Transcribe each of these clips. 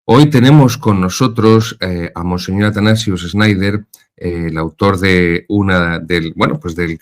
Hoy tenemos con nosotros a Monseñor Athanasius Schneider, el autor del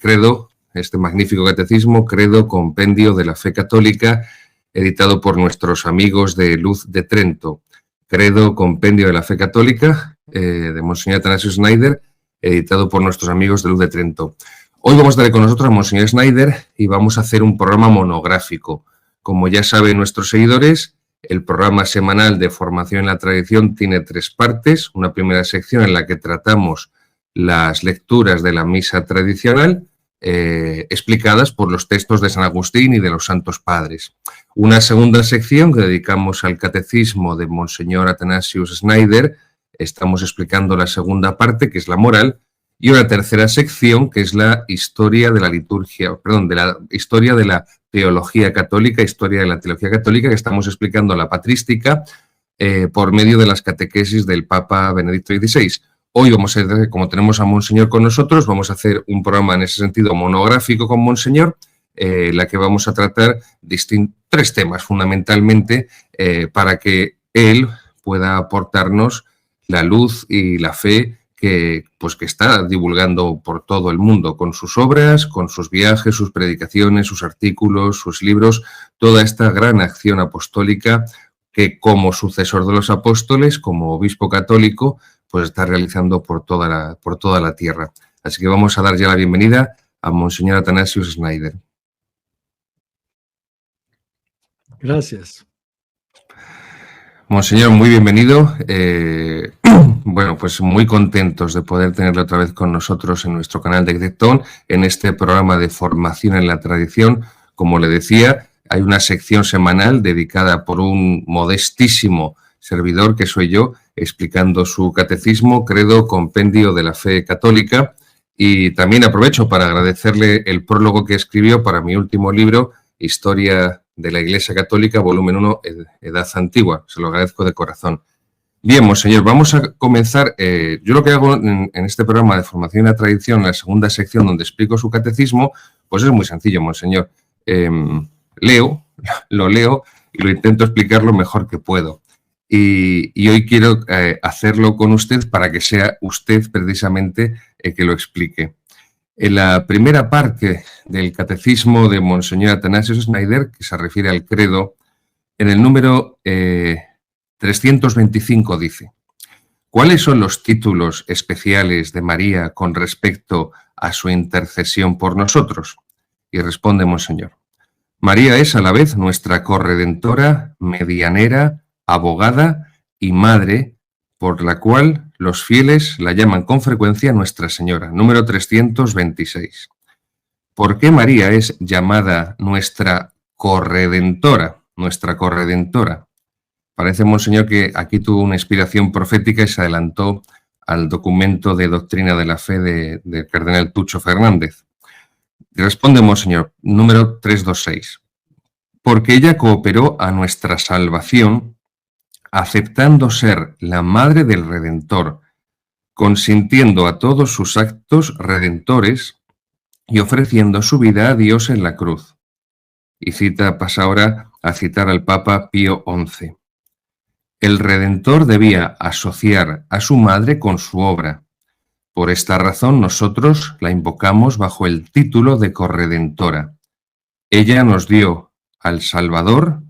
Credo, este magnífico catecismo, Credo, Compendio de la Fe Católica, editado por nuestros amigos de Luz de Trento. Credo, Compendio de la Fe Católica, de Monseñor Athanasius Schneider, editado por nuestros amigos de Luz de Trento. Hoy vamos a tener con nosotros a Monseñor Schneider y vamos a hacer un programa monográfico. Como ya saben nuestros seguidores, el programa semanal de formación en la tradición tiene 3 partes. Una primera sección en la que tratamos las lecturas de la misa tradicional, explicadas por los textos de San Agustín y de los Santos Padres. Una segunda sección que dedicamos al catecismo de Monseñor Athanasius Schneider. Estamos explicando la segunda parte, que es la moral. Y una tercera sección, que es la historia de la liturgia, de la historia de la teología católica, historia de la teología católica, que estamos explicando la patrística por medio de las catequesis del Papa Benedicto XVI. Hoy vamos a hacer, como tenemos a Monseñor con nosotros, vamos a hacer un programa en ese sentido monográfico con Monseñor, la que vamos a tratar 3 temas fundamentalmente para que él pueda aportarnos la luz y la fe que está divulgando por todo el mundo con sus obras, con sus viajes, sus predicaciones, sus artículos, sus libros, toda esta gran acción apostólica que como sucesor de los apóstoles, como obispo católico, pues está realizando por toda la tierra. Así que vamos a dar ya la bienvenida a Monseñor Athanasius Schneider. Gracias. Monseñor, muy bienvenido. Bueno, pues muy contentos de poder tenerlo otra vez con nosotros en nuestro canal de Cretón, en este programa de formación en la tradición. Como le decía, hay una sección semanal dedicada por un modestísimo servidor, que soy yo, explicando su catecismo, Credo, Compendio de la Fe Católica. Y también aprovecho para agradecerle el prólogo que escribió para mi último libro, Historia de la Iglesia Católica, volumen 1, Edad Antigua. Se lo agradezco de corazón. Bien, Monseñor, vamos a comenzar. Yo lo que hago en este programa de formación en la tradición, en la segunda sección donde explico su catecismo, pues es muy sencillo, Monseñor. Lo leo y lo intento explicar lo mejor que puedo. Y hoy quiero hacerlo con usted para que sea usted precisamente el que lo explique. En la primera parte del catecismo de Monseñor Athanasius Schneider, que se refiere al credo, en el número 325 dice: ¿cuáles son los títulos especiales de María con respecto a su intercesión por nosotros? Y responde Monseñor: María es a la vez nuestra corredentora, medianera, abogada y madre, por la cual los fieles la llaman con frecuencia Nuestra Señora. Número 326. ¿Por qué María es llamada nuestra corredentora? Nuestra corredentora. Parece, Monseñor, que aquí tuvo una inspiración profética y se adelantó al documento de doctrina de la fe del cardenal Tucho Fernández. Y responde, Monseñor, número 326. Porque ella cooperó a nuestra salvación, aceptando ser la madre del Redentor, consintiendo a todos sus actos redentores y ofreciendo su vida a Dios en la cruz. Y pasa ahora a citar al Papa Pío XI. El Redentor debía asociar a su madre con su obra. Por esta razón nosotros la invocamos bajo el título de corredentora. Ella nos dio al Salvador,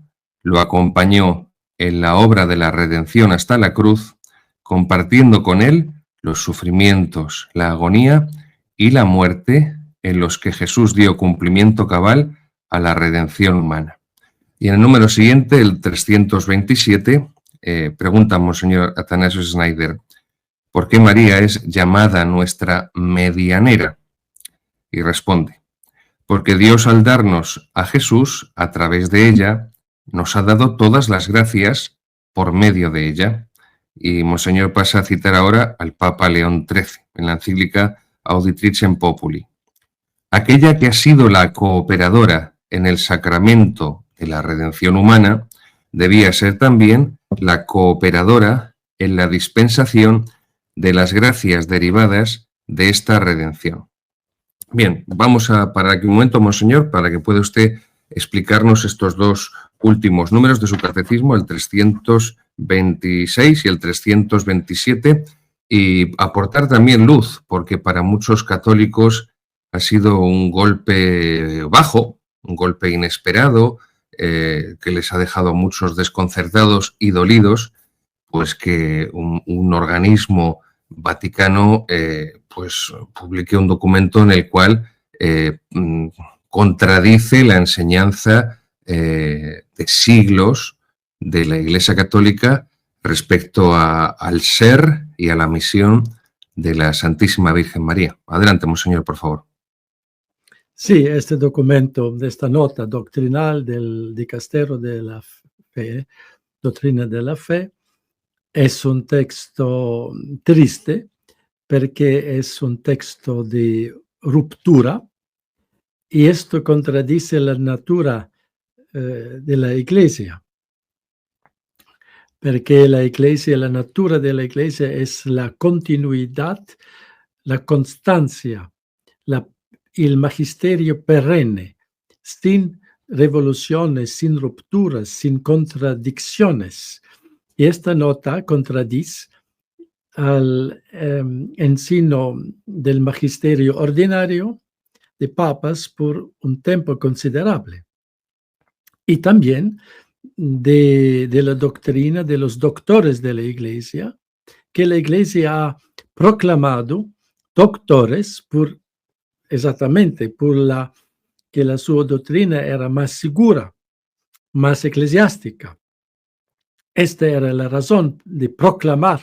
lo acompañó en la obra de la redención hasta la cruz, compartiendo con él los sufrimientos, la agonía y la muerte en los que Jesús dio cumplimiento cabal a la redención humana. Y en el número siguiente, el 327, pregunta Monseñor Athanasius Schneider: ¿por qué María es llamada nuestra medianera? Y responde: porque Dios, al darnos a Jesús a través de ella, nos ha dado todas las gracias por medio de ella. Y Monseñor pasa a citar ahora al Papa León XIII, en la encíclica Auditricem Populi. Aquella que ha sido la cooperadora en el sacramento de la redención humana, debía ser también la cooperadora en la dispensación de las gracias derivadas de esta redención. Bien, vamos a parar aquí un momento, Monseñor, para que pueda usted explicarnos estos 2 últimos números de su catecismo, el 326 y el 327, y aportar también luz, porque para muchos católicos ha sido un golpe bajo, un golpe inesperado, que les ha dejado a muchos desconcertados y dolidos, pues que un organismo vaticano pues publique un documento en el cual contradice la enseñanza de siglos de la Iglesia Católica respecto al ser y a la misión de la Santísima Virgen María. Adelante, Monseñor, por favor. Sí, este documento, esta nota doctrinal del Dicastero de la Fe, Doctrina de la Fe, es un texto triste perché es un texto di ruptura y esto contradice la natura de la Iglesia, perché la Iglesia, la natura de la Iglesia es la continuidad, la constancia, il magisterio perenne, sin revoluciones, sin rupturas, sin contradicciones. Y esta nota contradice al ensino del magisterio ordinario de papas por un tiempo considerable. Y también de la doctrina de los doctores de la Iglesia, que la Iglesia ha proclamado doctores por esattamente por che la sua dottrina era más segura, más eclesiástica. Esta era la razón de proclamar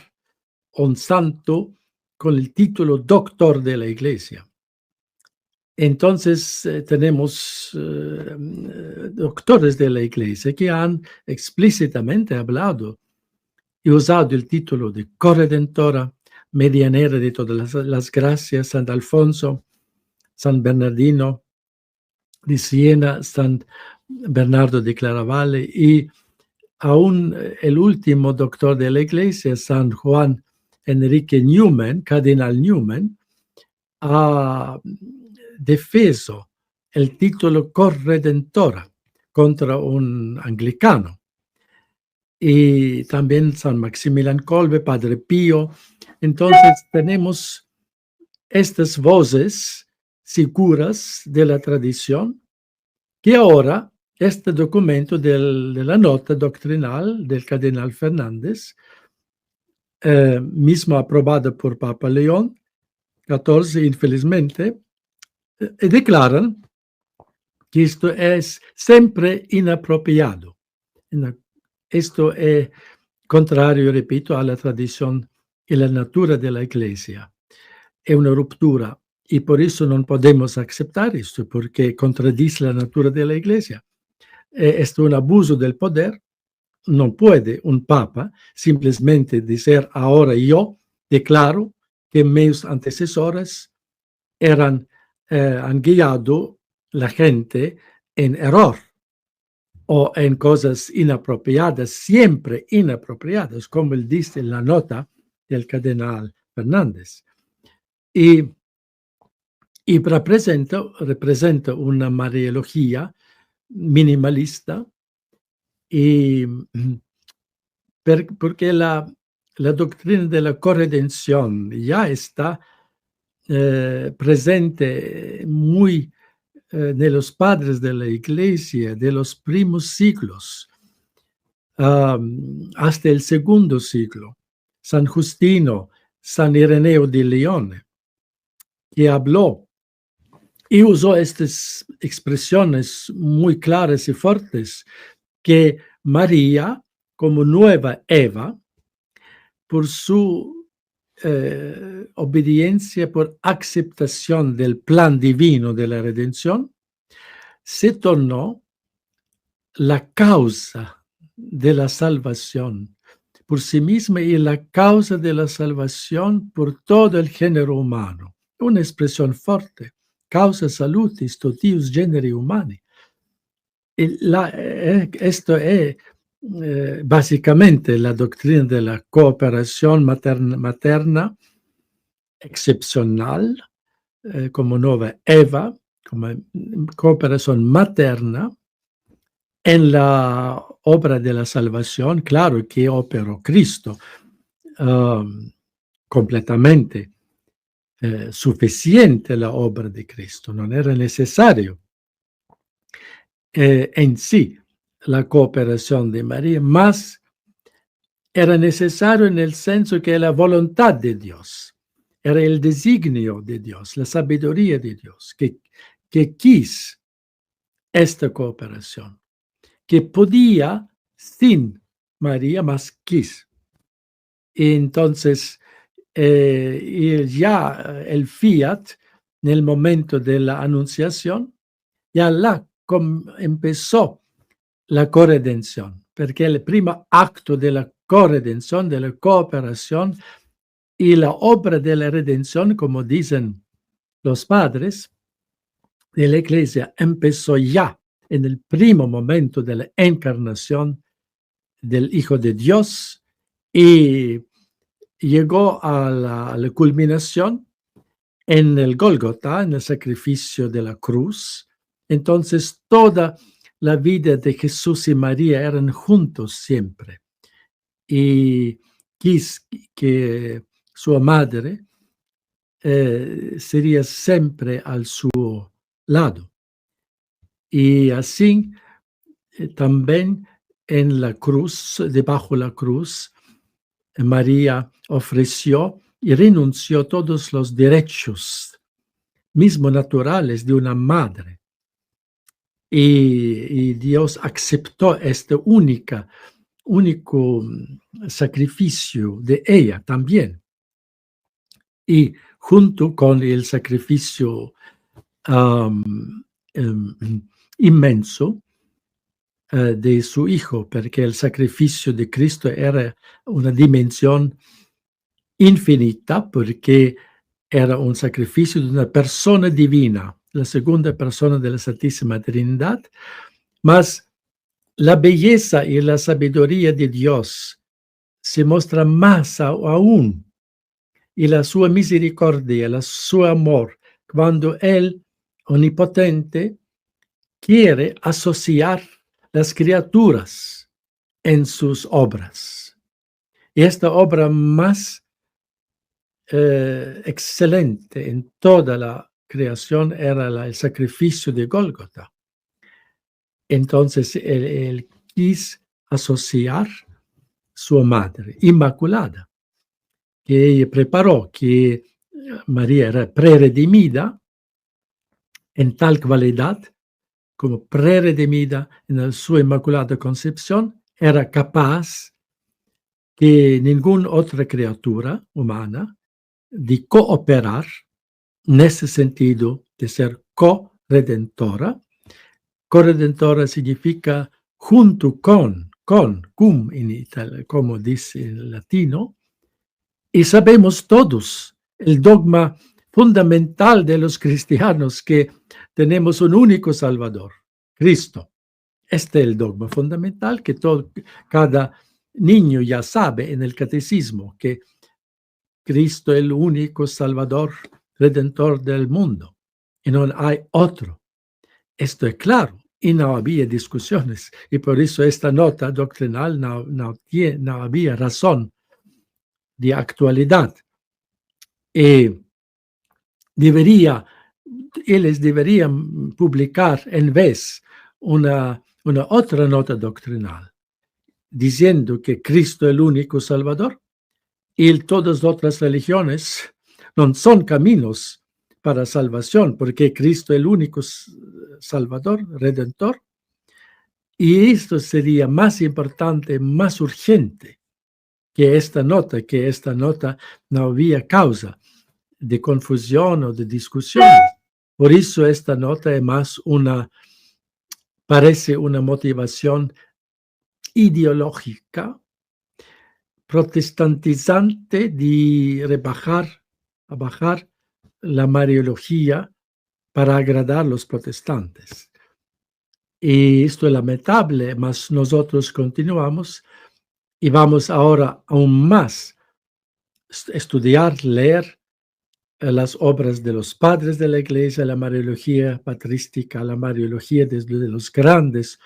un santo con el título doctor de la Iglesia. Entonces tenemos doctores de la Iglesia que han explícitamente hablado y usado el título de corredentora, medianera de todas las gracias, San Alfonso, San Bernardino di Siena, San Bernardo di Claraval y aún el último doctor de la Iglesia, San Juan Enrique Newman, Cardinal Newman, ha defeso el título corredentora contra un anglicano. Y también San Maximilian Kolbe, Padre Pío. Entonces tenemos estas voces seguras de la tradición que ahora este documento de la nota doctrinal del cardenal Fernández, mismo aprobada por Papa León XIV, infelizmente, declaran que esto es siempre inapropiado. Esto es contrario, repito, a la tradición y la natura de la Iglesia. È una ruptura y por eso no podemos aceptar esto, porque contradice la natura de la Iglesia. Es un abuso del poder. No puede un papa simplemente decir ahora yo declaro que mis antecesores han guiado la gente en error o en cosas inapropiadas, siempre inapropiadas, como él dice en la nota del cardenal Fernández. Y representa una mariología minimalista y porque la doctrina de la corredención ya está presente muy de los padres de la Iglesia, de los primeros siglos, hasta el segundo siglo. San Justino, San Ireneo de León, que habló y usó estas expresiones muy claras y fuertes, que María, como nueva Eva, por su obediencia, por aceptación del plan divino de la redención, se tornó la causa de la salvación por sí misma y la causa de la salvación por todo el género humano. Una expresión fuerte. Causa salutis totius generi humani. Esto es básicamente la doctrina de la cooperación materna excepcional, como nueva Eva, como cooperación materna, En la obra de la salvación, claro que operó Cristo, completamente suficiente la obra de Cristo, non era necesario en sí la cooperación de María, mas era necesario en el senso que la voluntad de Dios, era el designio de Dios, la sabiduría de Dios, que quis esta cooperación, que podía sin María, mas quis. Y entonces, y ya el fiat, en el momento de la anunciación, ya empezó la corredención, porque el primer acto de la corredención, de la cooperación y la obra de la redención, como dicen los padres de la Iglesia, empezó ya en el primer momento de la encarnación del Hijo de Dios y llegó a la culminación en el Gólgota, en el sacrificio de la cruz. Entonces, toda la vida de Jesús y María eran juntos siempre. Y quis que su madre sería siempre al su lado. Y así también en la cruz, debajo de la cruz, María ofreció y renunció a todos los derechos mismo naturales de una madre. Y Dios aceptó este único sacrificio de ella también. Y junto con el sacrificio inmenso de su hijo, porque el sacrificio de Cristo era una dimensión infinita, porque era un sacrificio de una persona divina, la segunda persona de la Santísima Trinidad, mas la belleza y la sabiduría de Dios se muestra más aún, y la sua misericordia, su amor, cuando Él, omnipotente, quiere asociar las criaturas en sus obras. Y esta obra más excelente en toda la creación era el sacrificio de Gólgota. Entonces él quis asociar su madre inmaculada, que ella preparó, que María era preredimida en tal cualidad, como preredimida en su inmaculada concepción, era capaz que ninguna otra criatura humana de cooperar nesse sentido de ser co-redentora. Co-redentora significa junto con, cum en italiano, como dice en latino, y sabemos todos el dogma fundamental de los cristianos que tenemos un único Salvador, Cristo. Este es el dogma fundamental que cada niño ya sabe en el catecismo, que Cristo es el único Salvador, Redentor del mundo, y no hay otro. Esto es claro, y no había discusiones, y por eso esta nota doctrinal no había razón de actualidad. Ellos deberían publicar en vez una otra nota doctrinal, diciendo que Cristo es el único Salvador, y todas las otras religiones no son caminos para salvación, porque Cristo es el único Salvador, Redentor, y esto sería más importante, más urgente que esta nota no había causa de confusión o de discusiones. Por eso esta nota es más parece una motivación ideológica, protestantizante de bajar la mariología para agradar a los protestantes. Y esto es lamentable, mas nosotros continuamos y vamos ahora aún más estudiar, leer las obras de los padres de la Iglesia, la mariología patrística, la mariología desde los grandes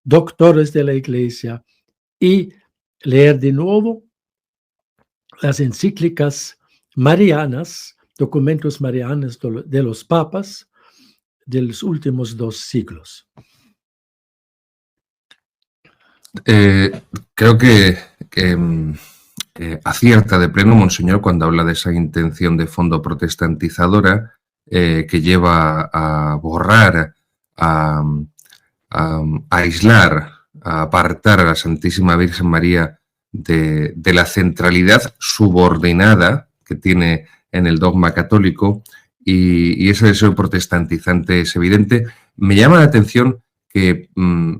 doctores de la Iglesia y leer de nuevo las encíclicas marianas, documentos marianos de los papas de los últimos 2 siglos. Creo que acierta de pleno, Monseñor, cuando habla de esa intención de fondo protestantizadora que lleva a borrar, a aislar, a apartar a la Santísima Virgen María de la centralidad subordinada que tiene en el dogma católico, y ese deseo protestantizante es evidente. Me llama la atención que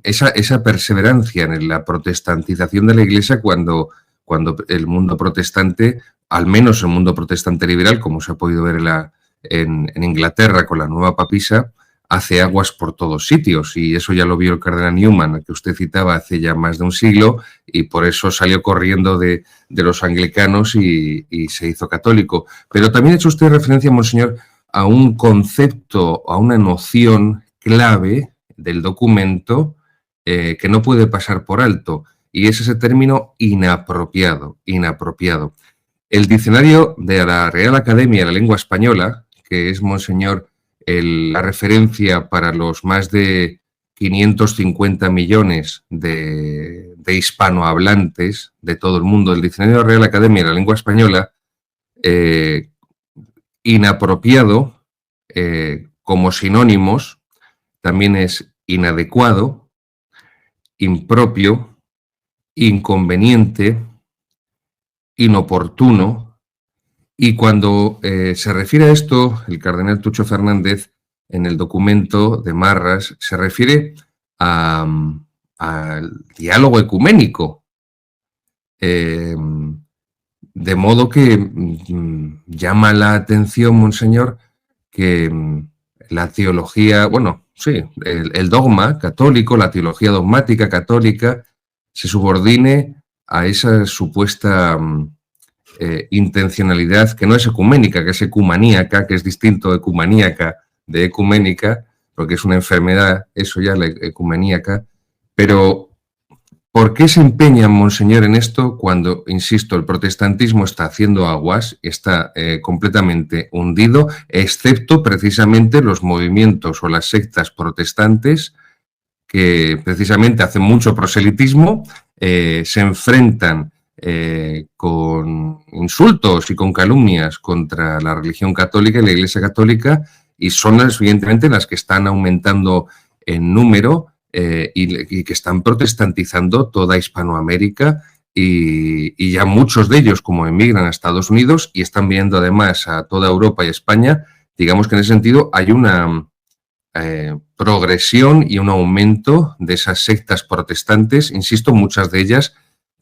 esa perseverancia en la protestantización de la Iglesia cuando el mundo protestante, al menos el mundo protestante liberal, como se ha podido ver en Inglaterra con la nueva papisa, hace aguas por todos sitios, y eso ya lo vio el cardenal Newman, que usted citaba hace ya más de un siglo, y por eso salió corriendo de los anglicanos y se hizo católico. Pero también ha hecho usted referencia, Monseñor, a un concepto, a una noción clave del documento que no puede pasar por alto, y es ese término inapropiado. El diccionario de la Real Academia de la Lengua Española, que es, Monseñor, la referencia para los más de 550 millones de hispanohablantes de todo el mundo, el diccionario de la Real Academia de la Lengua Española, inapropiado, como sinónimos, también es inadecuado, impropio, inconveniente, inoportuno. Y cuando se refiere a esto, el cardenal Tucho Fernández, en el documento de Marras, se refiere al diálogo ecuménico. De modo que llama la atención, Monseñor, que la teología, bueno, sí, el dogma católico, la teología dogmática católica, se subordine a esa supuesta intencionalidad que no es ecuménica, que es ecumaníaca, que es distinto ecumaníaca de ecuménica, porque es una enfermedad, eso ya, la ecumeníaca. Pero ¿por qué se empeñan, Monseñor, en esto cuando, insisto, el protestantismo está haciendo aguas, está completamente hundido, excepto precisamente los movimientos o las sectas protestantes que precisamente hacen mucho proselitismo, se enfrentan con insultos y con calumnias contra la religión católica y la Iglesia católica, y son evidentemente las que están aumentando en número y que están protestantizando toda Hispanoamérica, y ya muchos de ellos como emigran a Estados Unidos y están viendo además a toda Europa y España. Digamos que en ese sentido hay una progresión y un aumento de esas sectas protestantes, insisto, muchas de ellas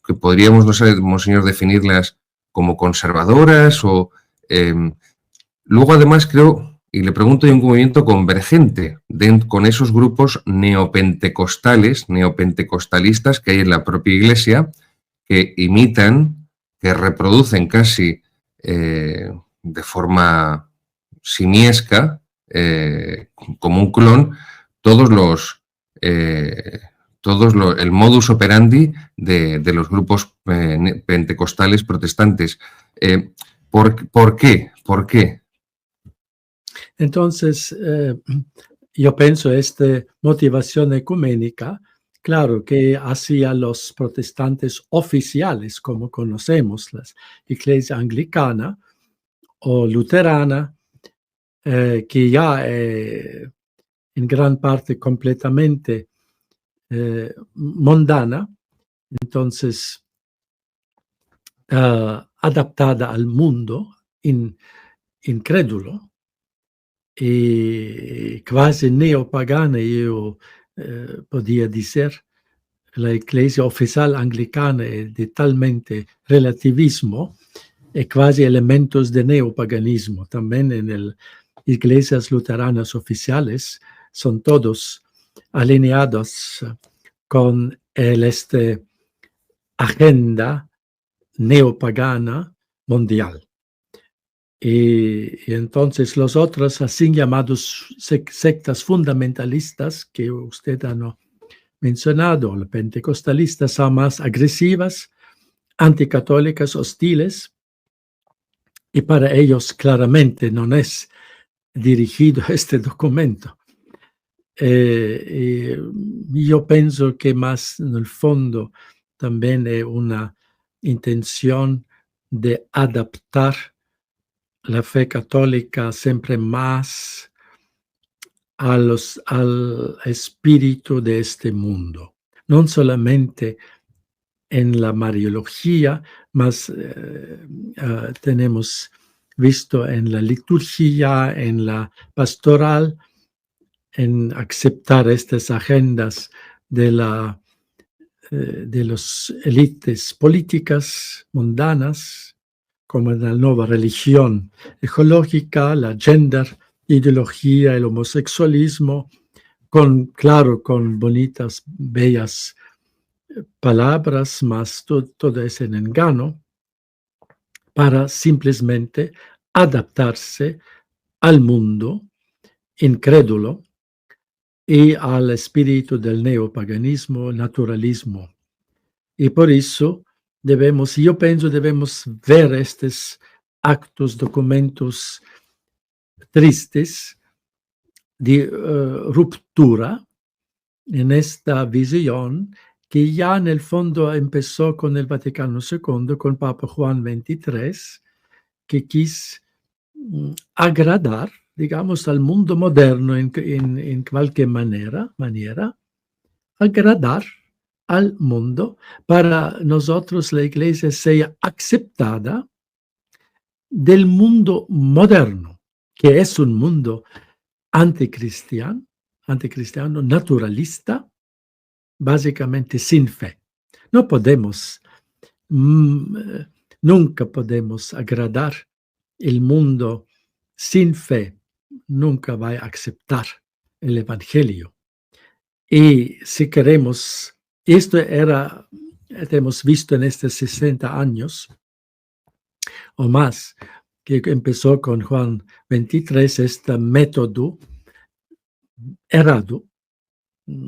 que podríamos, no sé, Monseñor, definirlas como conservadoras o... luego, además, creo, y le pregunto, hay un movimiento convergente con esos grupos neopentecostalistas que hay en la propia Iglesia, que imitan, que reproducen casi de forma simiesca, como un clon, el modus operandi de los grupos pentecostales protestantes. ¿Por qué? Entonces, yo pienso esta motivación ecuménica, claro que hacia los protestantes oficiales, como conocemos, la Iglesia anglicana o luterana, que ya en gran parte completamente mundana, entonces adaptada al mundo, incrédulo y quasi neopagana, yo podía decir. La Iglesia oficial anglicana es de talmente relativismo y quasi elementos de neopaganismo. También en las iglesias luteranas oficiales son todos alineados con esta agenda neopagana mundial. Y entonces los otros así llamados sectas fundamentalistas que usted ha mencionado, las pentecostalistas son más agresivas, anticatólicas, hostiles, y para ellos claramente no es dirigido este documento. Yo pienso que más en el fondo también es una intención de adaptar la fe católica siempre más al espíritu de este mundo, no solamente en la Mariología, mas tenemos visto en la liturgia, en la pastoral, en aceptar estas agendas de las élites políticas mundanas, como la nueva religión ecológica, la gender ideología, el homosexualismo, con bonitas, bellas palabras, mas todo es en engaño, para simplemente adaptarse al mundo incrédulo y al espíritu del neopaganismo, naturalismo. Y por eso yo pienso, debemos ver estos actos, documentos tristes de ruptura en esta visión que ya en el fondo empezó con el Vaticano II, con Papa Juan XXIII, que quiso agradar, digamos, al mundo moderno en cualquier manera, agradar al mundo para nosotros la Iglesia sea aceptada del mundo moderno, que es un mundo anticristiano, naturalista, básicamente sin fe. No podemos, nunca podemos agradar el mundo sin fe, nunca va a aceptar el Evangelio. Y si queremos, esto hemos visto en estos 60 años o más, que empezó con Juan 23, este método errado,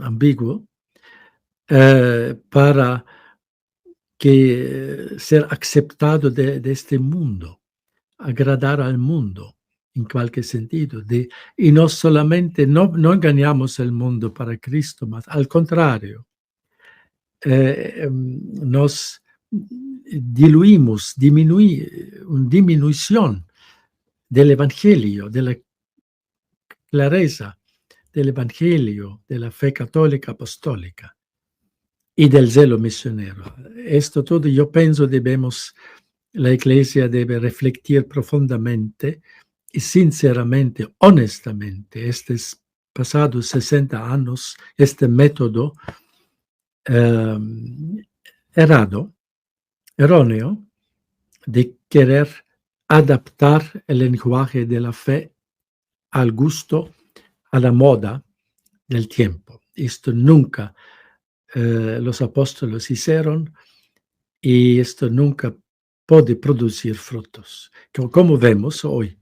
ambiguo, para ser aceptado de este mundo, agradar al mundo en cualquier sentido. Y no solamente, no engañamos el mundo para Cristo, mas al contrario, nos diluimos, disminución del Evangelio, de la clareza del Evangelio, de la fe católica apostólica y del celo misionero. Esto todo yo pienso la Iglesia debe refletir profundamente y sinceramente, honestamente, estos pasados 60 años, este método erróneo de querer adaptar el lenguaje de la fe al gusto, a la moda del tiempo. Esto nunca los apóstoles hicieron y esto nunca puede producir frutos, como vemos hoy.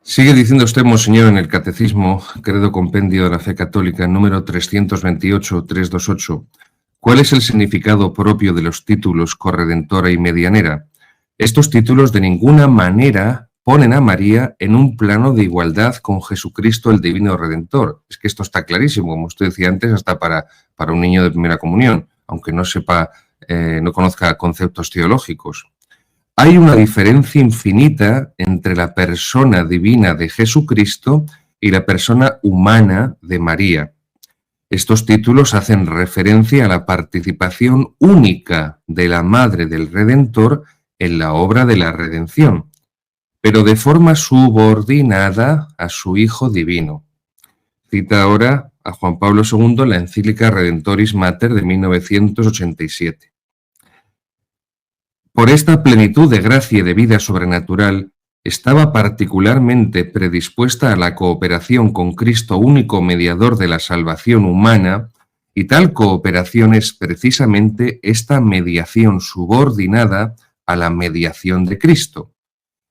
Sigue diciendo usted, Monseñor, en el Catecismo, Credo Compendio de la Fe Católica, número 328, ¿cuál es el significado propio de los títulos corredentora y medianera? Estos títulos de ninguna manera ponen a María en un plano de igualdad con Jesucristo, el Divino Redentor. Es que esto está clarísimo, como usted decía antes, hasta para un niño de primera comunión, aunque no sepa, no conozca conceptos teológicos. Hay una diferencia infinita entre la persona divina de Jesucristo y la persona humana de María. Estos títulos hacen referencia a la participación única de la Madre del Redentor en la obra de la redención, pero de forma subordinada a su Hijo Divino. Cita ahora a Juan Pablo II en la encíclica Redentoris Mater de 1987. Por esta plenitud de gracia y de vida sobrenatural, estaba particularmente predispuesta a la cooperación con Cristo, único mediador de la salvación humana, y tal cooperación es precisamente esta mediación subordinada a la mediación de Cristo.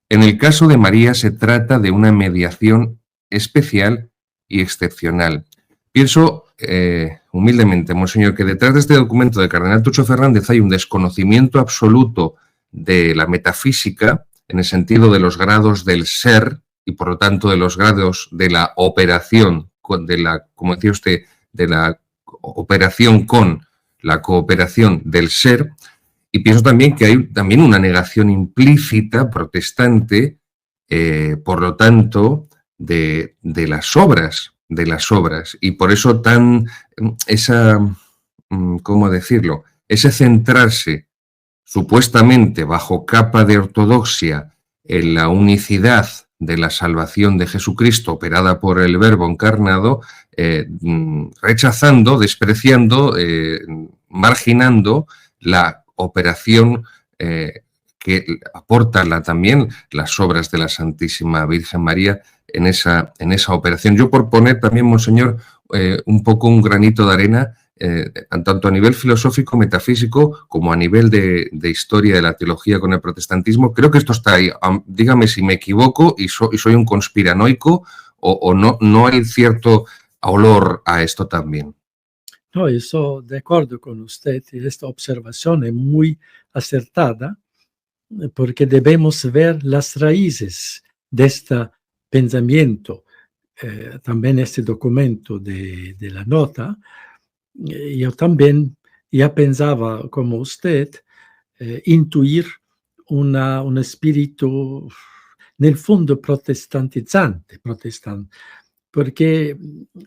En el caso de María se trata de una mediación especial y excepcional. Pienso humildemente, monseñor, que detrás de este documento del cardenal Tucho Fernández hay un desconocimiento absoluto de la metafísica en el sentido de los grados del ser y, por lo tanto, de los grados de la operación, como decía usted, de la operación con la cooperación del ser. Y pienso también que hay también una negación implícita protestante, por lo tanto, de las obras, y por eso ¿cómo decirlo? Ese centrarse supuestamente bajo capa de ortodoxia en la unicidad de la salvación de Jesucristo operada por el Verbo encarnado, rechazando, despreciando, marginando la operación que aportan también las obras de la Santísima Virgen María en esa operación. Yo, por poner también, monseñor, un poco un granito de arena, tanto a nivel filosófico, metafísico, como a nivel de historia de la teología con el protestantismo, creo que esto está ahí. Dígame si me equivoco y soy un conspiranoico o no hay cierto olor a esto también. No, yo estoy de acuerdo con usted y esta observación es muy acertada porque debemos ver las raíces de este pensamiento. También este documento de la nota, yo también ya pensaba como usted, intuir un espíritu en el fondo protestantizante, porque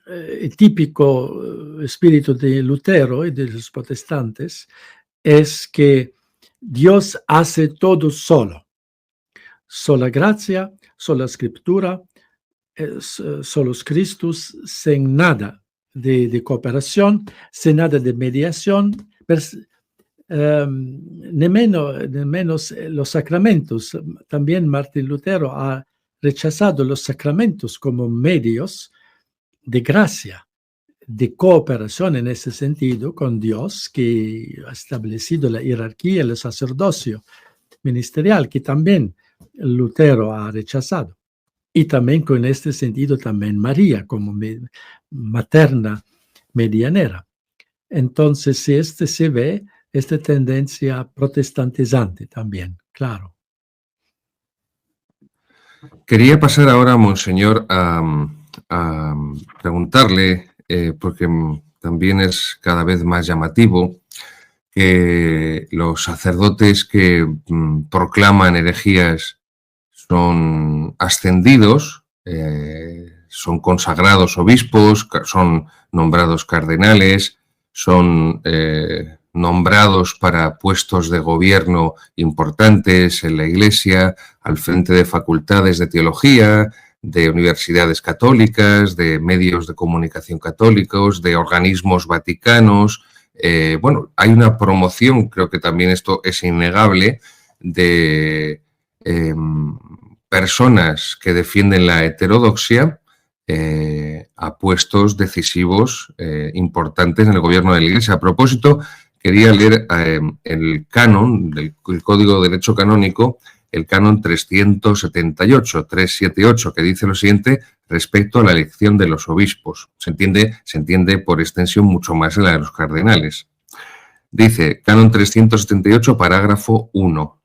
el típico espíritu de Lutero y de los protestantes es que Dios hace todo solo. Sola gracia, sola escritura, solos Christus, sin nada de cooperación, sin nada de mediación, ni menos los sacramentos. También Martín Lutero ha rechazado los sacramentos como medios de gracia, de cooperación en ese sentido con Dios, que ha establecido la jerarquía, el sacerdocio ministerial, que también Lutero ha rechazado. Y también con este sentido también María como materna medianera. Entonces, si se ve esta tendencia protestantizante también, claro. Quería pasar ahora, monseñor, a preguntarle, porque también es cada vez más llamativo que los sacerdotes que proclaman herejías son ascendidos, son consagrados obispos, son nombrados cardenales, son nombrados para puestos de gobierno importantes en la Iglesia, al frente de facultades de teología, de universidades católicas, de medios de comunicación católicos, de organismos vaticanos. Bueno, hay una promoción, creo que también esto es innegable, de personas que defienden la heterodoxia a puestos decisivos importantes en el gobierno de la Iglesia. A propósito, quería leer el canon del Código de Derecho Canónico, el canon 378, que dice lo siguiente respecto a la elección de los obispos. Se entiende por extensión mucho más en la de los cardenales. Dice, canon 378, parágrafo 1.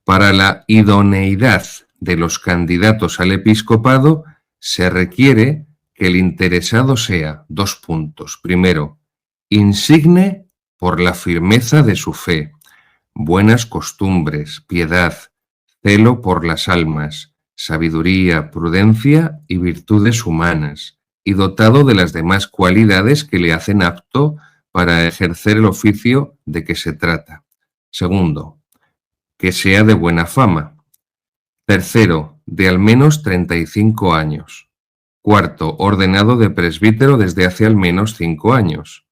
Para la idoneidad de los candidatos al episcopado se requiere que el interesado sea, 2 puntos. Primero, insigne por la firmeza de su fe, buenas costumbres, piedad, celo por las almas, sabiduría, prudencia y virtudes humanas, y dotado de las demás cualidades que le hacen apto para ejercer el oficio de que se trata. Segundo, que sea de buena fama. Tercero, de al menos 35 años. Cuarto, ordenado de presbítero desde hace al menos 5 años.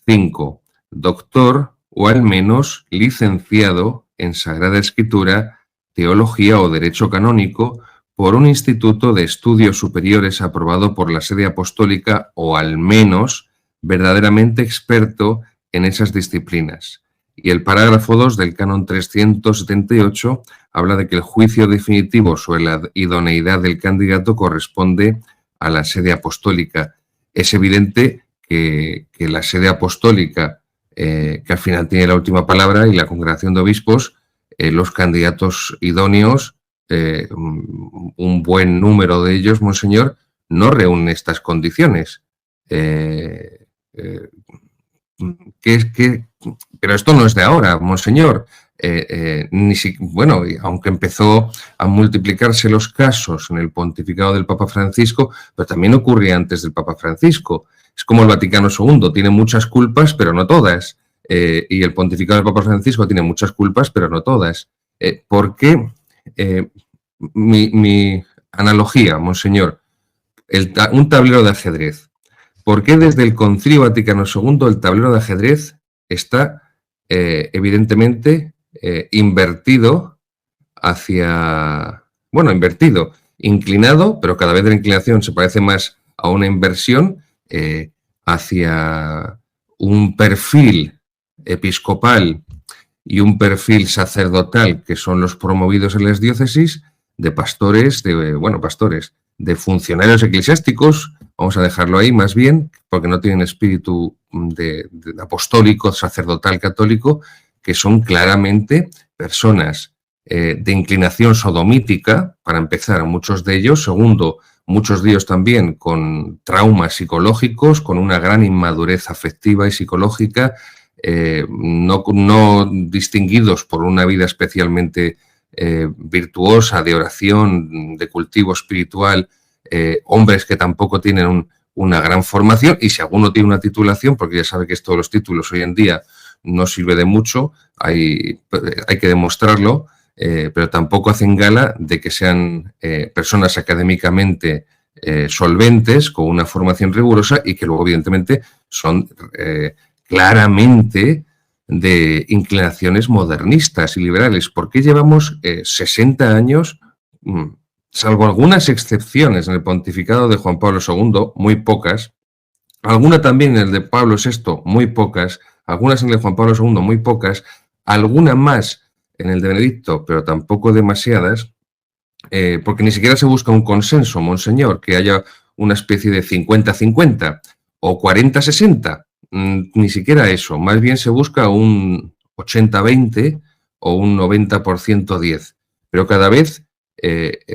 5. Doctor o al menos licenciado en Sagrada Escritura, Teología o Derecho Canónico por un instituto de estudios superiores aprobado por la Sede Apostólica o al menos verdaderamente experto en esas disciplinas. Y el parágrafo 2 del canon 378 habla de que el juicio definitivo sobre la idoneidad del candidato corresponde a la Sede Apostólica. es evidente que la sede apostólica, que al final tiene la última palabra, y la congregación de obispos, los candidatos idóneos, un buen número de ellos, monseñor, no reúnen estas condiciones. Pero esto no es de ahora, monseñor. Bueno, aunque empezó a multiplicarse los casos en el pontificado del Papa Francisco, pero también ocurría antes del Papa Francisco. Es como el Vaticano II, tiene muchas culpas, pero no todas. Y el pontificado del Papa Francisco tiene muchas culpas, pero no todas. ¿Por qué? Mi analogía, monseñor, un tablero de ajedrez. ¿Por qué desde el Concilio Vaticano II el tablero de ajedrez está evidentemente invertido inclinado, pero cada vez la inclinación se parece más a una inversión hacia un perfil episcopal y un perfil sacerdotal, que son los promovidos en las diócesis, de pastores, de funcionarios eclesiásticos, vamos a dejarlo ahí más bien, porque no tienen espíritu de apostólico, sacerdotal, católico, que son claramente personas de inclinación sodomítica, para empezar, muchos de ellos. Segundo, muchos de ellos también con traumas psicológicos, con una gran inmadurez afectiva y psicológica, no distinguidos por una vida especialmente virtuosa, de oración, de cultivo espiritual, hombres que tampoco tienen una gran formación, y si alguno tiene una titulación, porque ya sabe que esto de los títulos hoy en día no sirve de mucho, hay que demostrarlo, pero tampoco hacen gala de que sean personas académicamente solventes, con una formación rigurosa, y que luego evidentemente son claramente de inclinaciones modernistas y liberales. ¿Por qué llevamos 60 años, salvo algunas excepciones en el pontificado de Juan Pablo II, muy pocas, alguna también en el de Pablo VI, muy pocas, algunas en el de Juan Pablo II, muy pocas, alguna más en el de Benedicto, pero tampoco demasiadas, porque ni siquiera se busca un consenso, monseñor, que haya una especie de 50-50 o 40-60, ni siquiera eso, más bien se busca un 80-20 o un 90%-10, pero cada vez,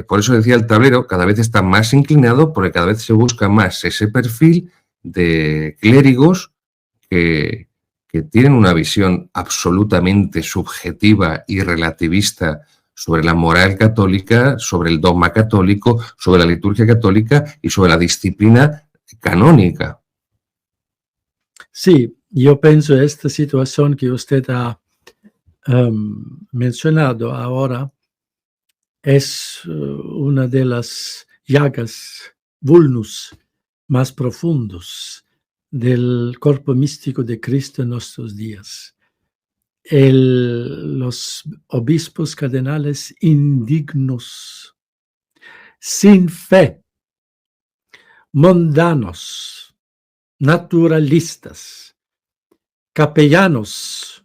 por eso decía el tablero, cada vez está más inclinado, porque cada vez se busca más ese perfil de clérigos que tienen una visión absolutamente subjetiva y relativista sobre la moral católica, sobre el dogma católico, sobre la liturgia católica y sobre la disciplina canónica. Sí, yo pienso esta situación que usted ha mencionado ahora es una de las llagas, vulnus más profundos del cuerpo místico de Cristo en nuestros días. Los obispos cardenales indignos, sin fe, mundanos, naturalistas, capellanos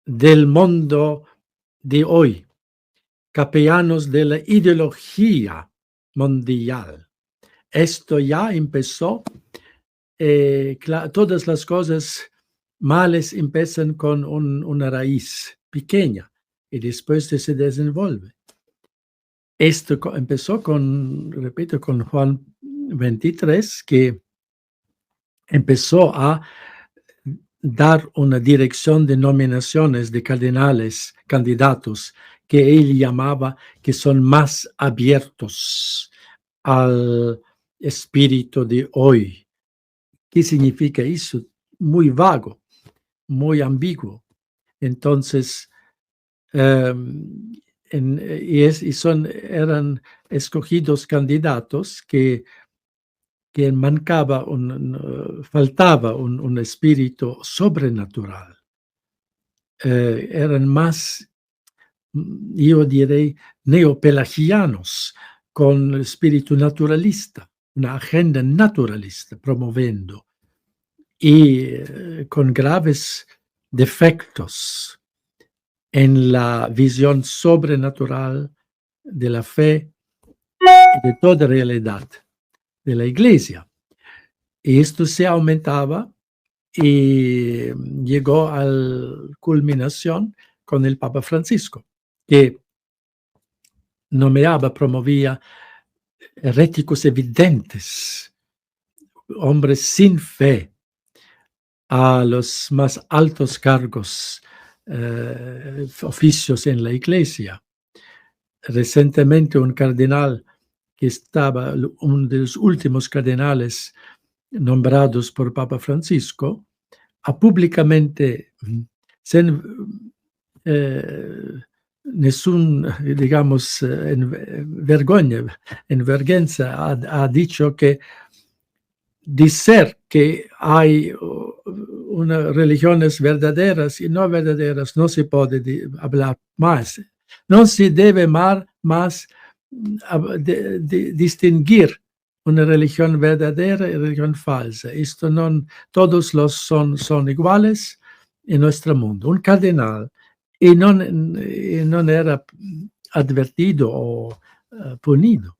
del mundo de hoy, capellanos de la ideología mundial. Esto ya empezó, todas las cosas males empiezan con una raíz pequeña y después se desenvuelve. Esto empezó con Juan 23, que empezó a dar una dirección de nominaciones de cardenales, candidatos, que él llamaba que son más abiertos al espíritu de hoy. ¿Qué significa eso? Muy vago, muy ambiguo. Entonces, eran escogidos candidatos que faltaba un espíritu sobrenatural. Eran más, yo diré, neopelagianos, con el espíritu naturalista, una agenda naturalista promoviendo, y con graves defectos en la visión sobrenatural de la fe y de toda realidad de la Iglesia. Y esto se aumentaba y llegó a la culminación con el Papa Francisco, que promovía heréticos evidentes, hombres sin fe, a los más altos cargos, oficios en la Iglesia. Recientemente un cardenal que estaba, uno de los últimos cardenales nombrados por Papa Francisco, ha públicamente, sin nessun, digamos, vergüenza, ha dicho que decir que hay unas religiones verdaderas y no verdaderas no se puede hablar más. No se debe más distinguir una religión verdadera y religión falsa. Esto no, todos son iguales en nuestro mundo. Un cardenal y no era advertido o punido.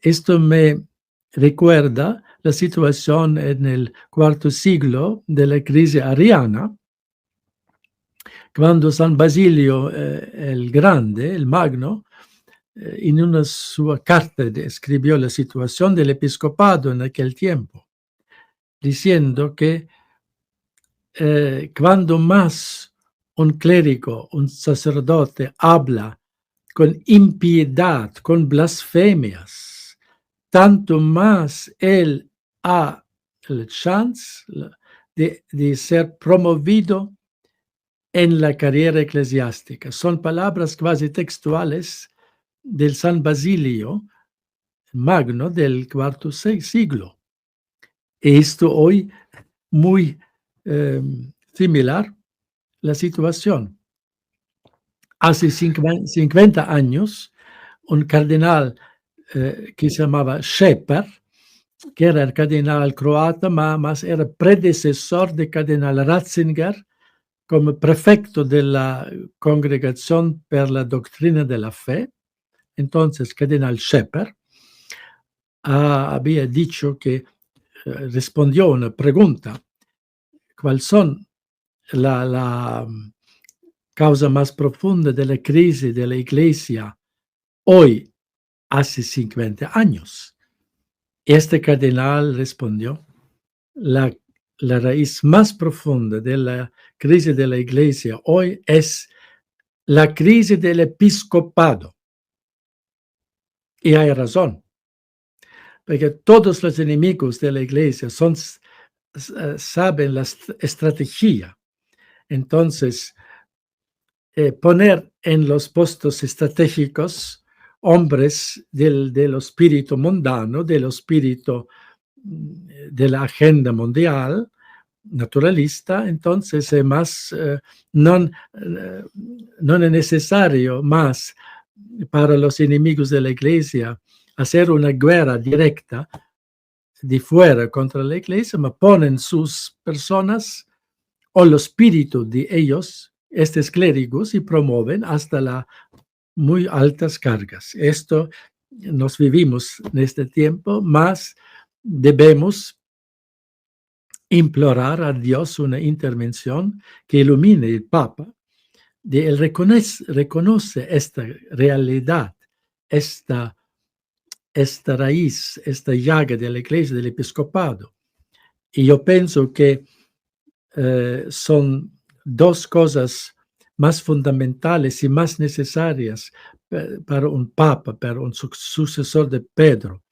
Esto me recuerda la situación en el cuarto siglo de la crisis ariana, cuando San Basilio el Grande, el Magno, en una sua carta escribió la situación del episcopado en aquel tiempo, diciendo que cuando más un clérigo, un sacerdote habla con impiedad, con blasfemias, tanto más él ha la chance de ser promovido en la carrera eclesiástica. Son palabras casi textuales del San Basilio Magno del cuarto siglo. Esto hoy muy similar la situación. Hace 50 años, un cardenal que se llamaba Scheper, que era el cardenal croata, mas era predecesor del cardenal Ratzinger como prefecto de la Congregación per la Doctrina de la Fe. Entonces, cardenal Scheper había dicho que respondió a una pregunta: ¿cuáles son la causa más profunda de la crisis de la Iglesia hoy, hace 50 años? Este cardenal respondió: la raíz más profunda de la crisis de la Iglesia hoy es la crisis del episcopado. Y hay razón, porque todos los enemigos de la Iglesia saben la estrategia. Entonces, poner en los puestos estratégicos hombres del espíritu mundano, del espíritu de la agenda mundial naturalista, entonces no es necesario más para los enemigos de la Iglesia hacer una guerra directa de fuera contra la Iglesia, pero ponen sus personas o los espíritus de ellos, estos clérigos, y promueven hasta las muy altas cargas. Esto nos vivimos en este tiempo, mas debemos implorar a Dios una intervención que ilumine el Papa. Él reconoce esta realidad, esta raíz, esta llaga de la Iglesia, del episcopado. Y yo pienso que son dos cosas más fundamentales y más necesarias para un papa, para un sucesor de Pedro,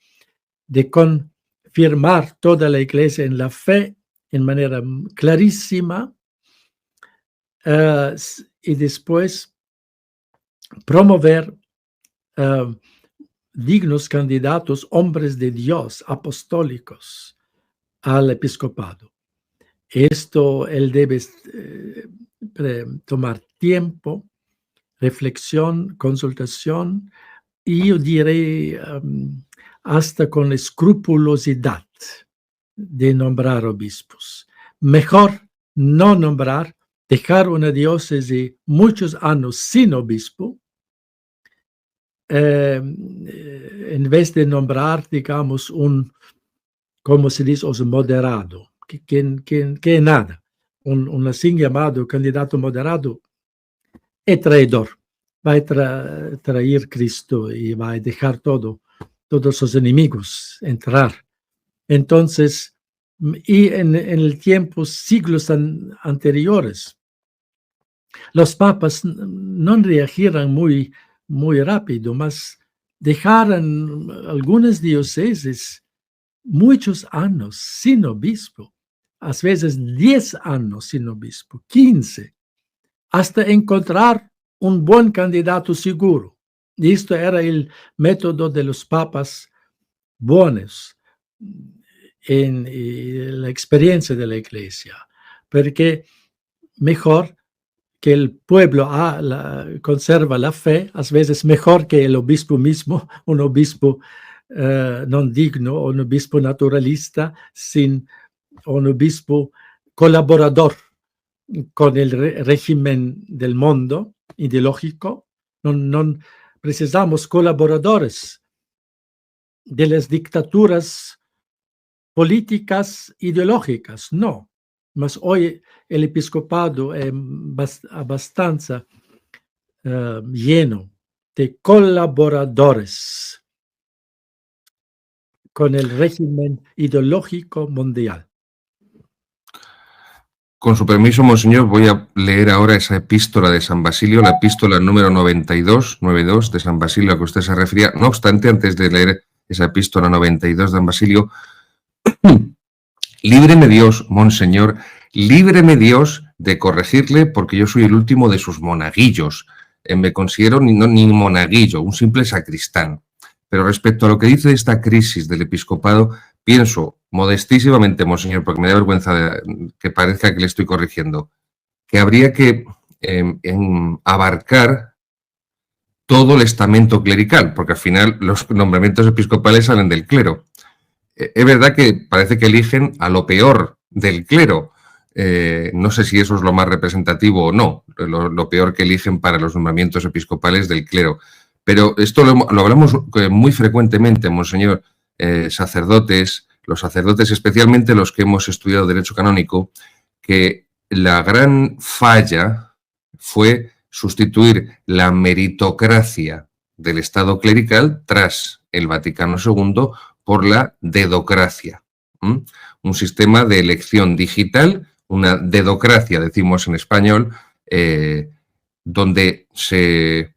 de confirmar toda la Iglesia en la fe en manera clarísima, y después promover dignos candidatos, hombres de Dios, apostólicos, al episcopado. Esto él debe tomar tiempo, reflexión, consultación, y yo diré hasta con escrupulosidad de nombrar obispos. Mejor no nombrar, dejar una diócesis muchos años sin obispo, en vez de nombrar, digamos, un como se dice, os moderado, que nada. Un así llamado candidato moderado es traidor. Va a traer Cristo y va a dejar todos sus enemigos entrar. Entonces, y en el tiempo, siglos anteriores, los papas no reagieron muy rápido, mas dejaron algunas diócesis muchos años sin obispo, a veces 10 años sin obispo, 15, hasta encontrar un buen candidato seguro. Y esto era el método de los papas buenos en la experiencia de la Iglesia, porque mejor que el pueblo conserva la fe, a veces mejor que el obispo mismo, un obispo no digno, un obispo naturalista, sin un obispo colaborador con el régimen del mundo ideológico. No precisamos colaboradores de las dictaduras políticas ideológicas, no. Mas hoy el episcopado es bastante lleno de colaboradores con el régimen ideológico mundial. Con su permiso, monseñor, voy a leer ahora esa epístola de San Basilio, la epístola número 92 de San Basilio a que usted se refería. No obstante, antes de leer esa epístola 92 de San Basilio, líbreme Dios, monseñor, líbreme Dios de corregirle porque yo soy el último de sus monaguillos. Me considero ni monaguillo, un simple sacristán. Pero respecto a lo que dice de esta crisis del episcopado, pienso modestísimamente, monseñor, porque me da vergüenza que parezca que le estoy corrigiendo, que habría que abarcar todo el estamento clerical, porque al final los nombramientos episcopales salen del clero. Es verdad que parece que eligen a lo peor del clero. No sé si eso es lo más representativo o no, lo peor que eligen para los nombramientos episcopales del clero. Pero esto lo hablamos muy frecuentemente, monseñor, sacerdotes, los sacerdotes, especialmente los que hemos estudiado Derecho Canónico, que la gran falla fue sustituir la meritocracia del Estado clerical tras el Vaticano II por la dedocracia. Un sistema de elección digital, una dedocracia, decimos en español, donde se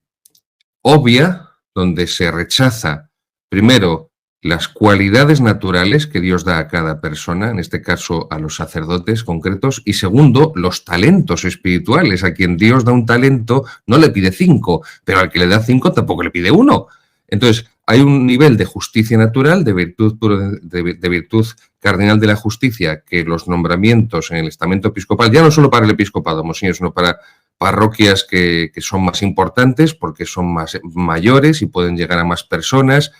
obvia, donde se rechaza primero las cualidades naturales que Dios da a cada persona, en este caso a los sacerdotes concretos, y segundo, los talentos espirituales. A quien Dios da un talento no le pide 5, pero al que le da 5 tampoco le pide 1. Entonces, hay un nivel de justicia natural, de virtud cardinal de la justicia, que los nombramientos en el estamento episcopal, ya no solo para el episcopado, monseñor, sino para parroquias que son más importantes porque son más mayores y pueden llegar a más personas,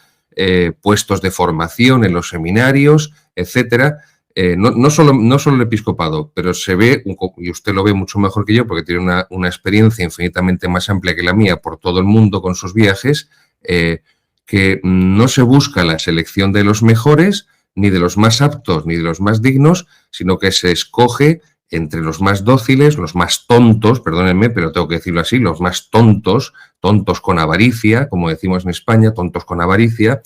puestos de formación en los seminarios, etcétera. No solo el episcopado, pero se ve, y usted lo ve mucho mejor que yo porque tiene una experiencia infinitamente más amplia que la mía por todo el mundo con sus viajes, que no se busca la selección de los mejores, ni de los más aptos, ni de los más dignos, sino que se escoge entre los más dóciles, los más tontos, perdónenme, pero tengo que decirlo así, los más tontos con avaricia, como decimos en España, tontos con avaricia,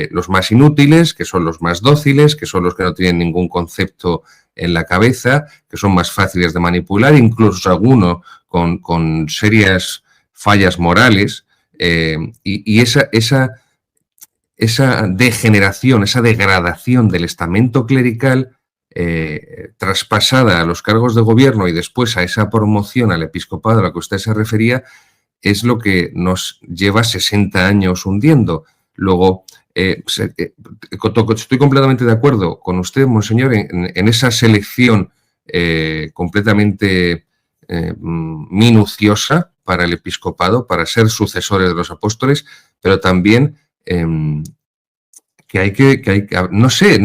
los más inútiles, que son los más dóciles, que son los que no tienen ningún concepto en la cabeza, que son más fáciles de manipular, incluso algunos con serias fallas morales, y esa degeneración, esa degradación del estamento clerical, traspasada a los cargos de gobierno y después a esa promoción al episcopado a la que usted se refería, es lo que nos lleva 60 años hundiendo. Luego, estoy completamente de acuerdo con usted, monseñor, en esa selección completamente minuciosa para el episcopado, para ser sucesores de los apóstoles, pero también que hay que no sé,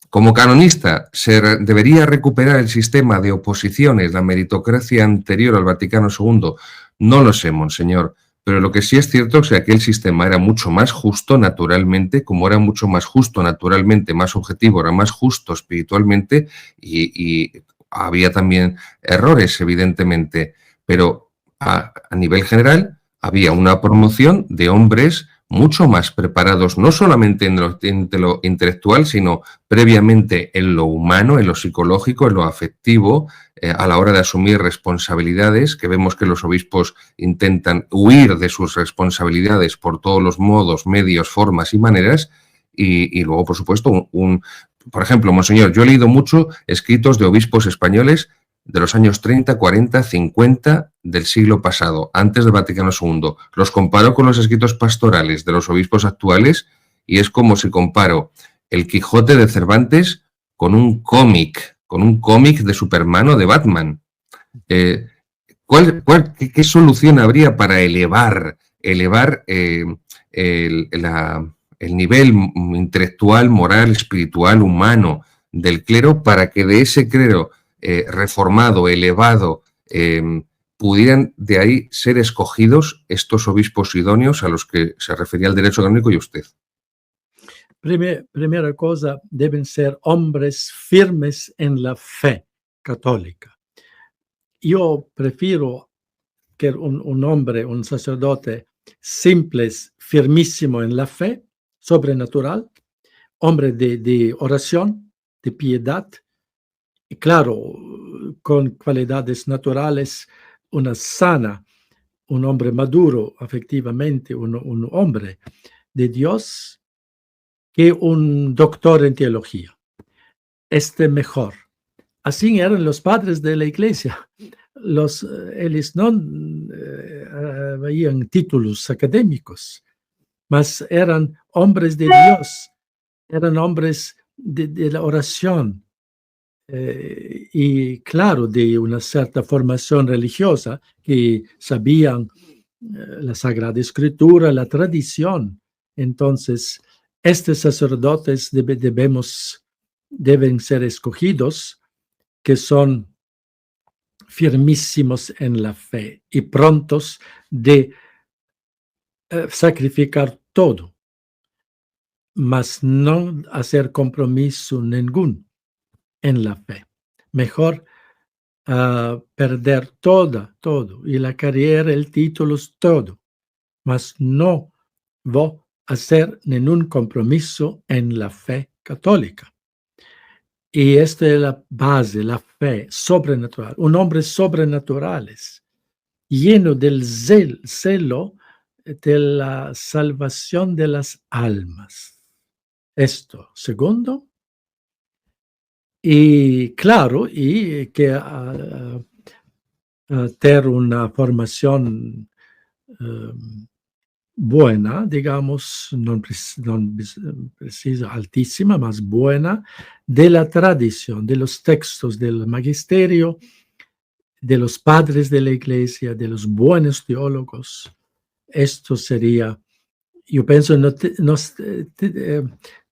como canonista, se debería recuperar el sistema de oposiciones, la meritocracia anterior al Vaticano II. No lo sé, monseñor, Pero lo que sí es cierto es que aquel sistema era mucho más justo naturalmente, como era mucho más justo naturalmente, más objetivo, era más justo espiritualmente y había también errores, evidentemente, pero a nivel general había una promoción de hombres mucho más preparados, no solamente en lo intelectual, sino previamente en lo humano, en lo psicológico, en lo afectivo, a la hora de asumir responsabilidades, que vemos que los obispos intentan huir de sus responsabilidades por todos los modos, medios, formas y maneras, y luego, por supuesto, por ejemplo, Monseñor, yo he leído mucho escritos de obispos españoles de los años 30, 40, 50 del siglo pasado, antes del Vaticano II. Los comparo con los escritos pastorales de los obispos actuales y es como si comparo el Quijote de Cervantes con un cómic de Superman o de Batman. ¿Qué solución habría para elevar el nivel intelectual, moral, espiritual, humano del clero para que de ese clero reformado, elevado, pudieran de ahí ser escogidos estos obispos idóneos a los que se refería el derecho canónico y usted? Primera cosa, deben ser hombres firmes en la fe católica. Yo prefiero que un hombre, un sacerdote simple, firmísimo en la fe, sobrenatural, hombre de oración, de piedad, y claro, con cualidades naturales, una sana, un hombre maduro, efectivamente, un hombre de Dios, que un doctor en teología. Mejor. Así eran los padres de la iglesia. Ellos no habían títulos académicos, mas eran hombres de Dios, eran hombres de la oración, y claro, de una cierta formación religiosa, que sabían la Sagrada Escritura, la tradición. Entonces, estos sacerdotes deben ser escogidos, que son firmísimos en la fe y prontos de sacrificar todo, mas no hacer compromiso ninguno en la fe. Mejor perder todo, y la carrera, el título, todo, mas no voy a hacer ningún compromiso en la fe católica. Y esta es la base, la fe sobrenatural. Un hombre sobrenatural, lleno del celo de la salvación de las almas. Esto. Segundo, y claro, y que tener una formación buena, digamos, no precisa altísima, más buena, de la tradición, de los textos del magisterio, de los padres de la iglesia, de los buenos teólogos. Esto sería, yo pienso,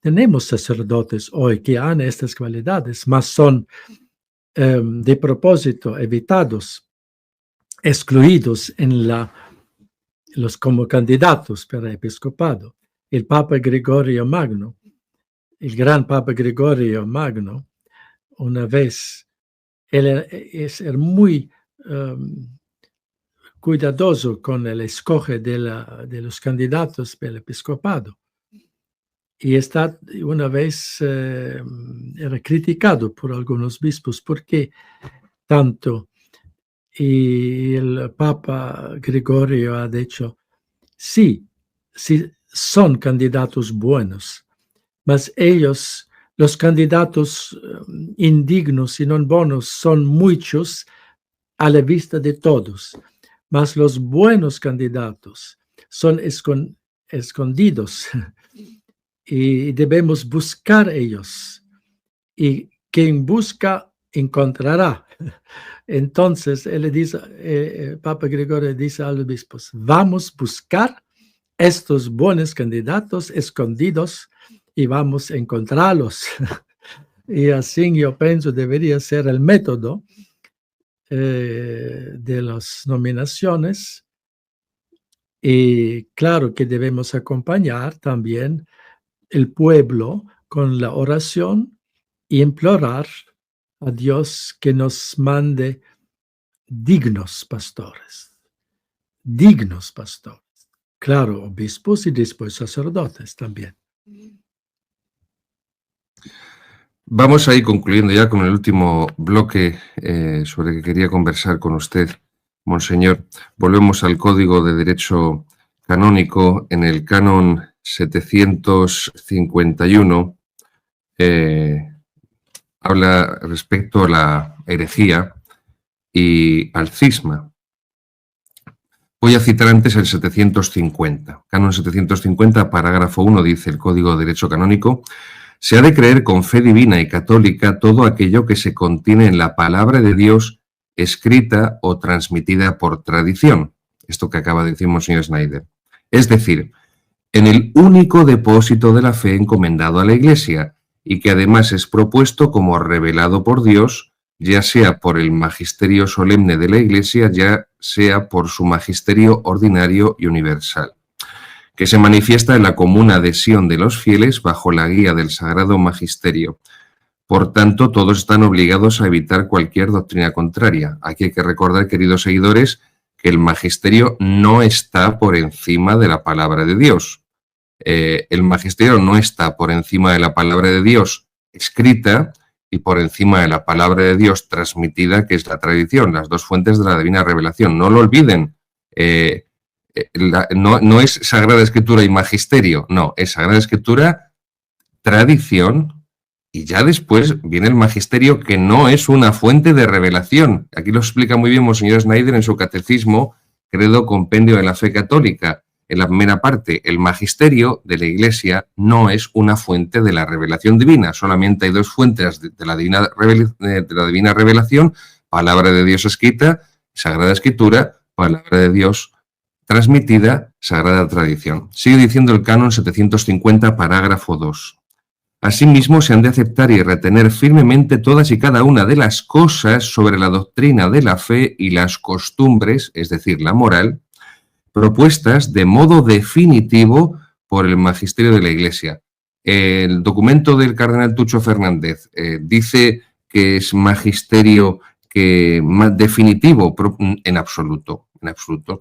tenemos sacerdotes hoy que han estas cualidades, mas son de propósito evitados, excluidos como candidatos para episcopado. El Papa Gregorio Magno, el gran Papa Gregorio Magno, una vez, él era muy cuidadoso con el escoge de los candidatos para el episcopado. Y una vez era criticado por algunos obispos porque tanto. Y el Papa Gregorio ha dicho, sí, son candidatos buenos, mas ellos, los candidatos indignos y no buenos, son muchos a la vista de todos, mas los buenos candidatos son escondidos y debemos buscar ellos. Y quien busca, encontrará. Entonces, él dice, Papa Gregorio dice a los obispos, vamos a buscar estos buenos candidatos escondidos y vamos a encontrarlos. Y así yo pienso debería ser el método de las nominaciones. Y claro que debemos acompañar también el pueblo con la oración y implorar a Dios que nos mande dignos pastores. Dignos pastores. Claro, obispos y después sacerdotes también. Vamos a ir concluyendo ya con el último bloque sobre el que quería conversar con usted, Monseñor. Volvemos al Código de Derecho Canónico. En el canon 751 habla respecto a la herejía y al cisma. Voy a citar antes el 750. Canon 750, parágrafo 1, dice el Código de Derecho Canónico: se ha de creer con fe divina y católica todo aquello que se contiene en la palabra de Dios escrita o transmitida por tradición. Esto que acaba de decir Monseñor Schneider. Es decir, en el único depósito de la fe encomendado a la Iglesia y que además es propuesto como revelado por Dios, ya sea por el magisterio solemne de la Iglesia, ya sea por su magisterio ordinario y universal, que se manifiesta en la común adhesión de los fieles bajo la guía del Sagrado Magisterio. Por tanto, todos están obligados a evitar cualquier doctrina contraria. Aquí hay que recordar, queridos seguidores, que el magisterio no está por encima de la palabra de Dios. El magisterio no está por encima de la palabra de Dios escrita y por encima de la palabra de Dios transmitida, que es la tradición, las dos fuentes de la divina revelación. No lo olviden. No es Sagrada Escritura y magisterio, no, es Sagrada Escritura, tradición, y ya después viene el magisterio, que no es una fuente de revelación. Aquí lo explica muy bien Monseñor Schneider en su Catecismo, Credo Compendio de la Fe Católica. En la primera parte, el magisterio de la Iglesia no es una fuente de la revelación divina. Solamente hay dos fuentes de la divina revelación: palabra de Dios escrita, Sagrada Escritura; palabra de Dios transmitida, Sagrada Tradición. Sigue diciendo el canon 750, parágrafo 2. Asimismo, se han de aceptar y retener firmemente todas y cada una de las cosas sobre la doctrina de la fe y las costumbres, es decir, la moral, propuestas de modo definitivo por el magisterio de la Iglesia. El documento del cardenal Tucho Fernández dice que es magisterio definitivo, en absoluto,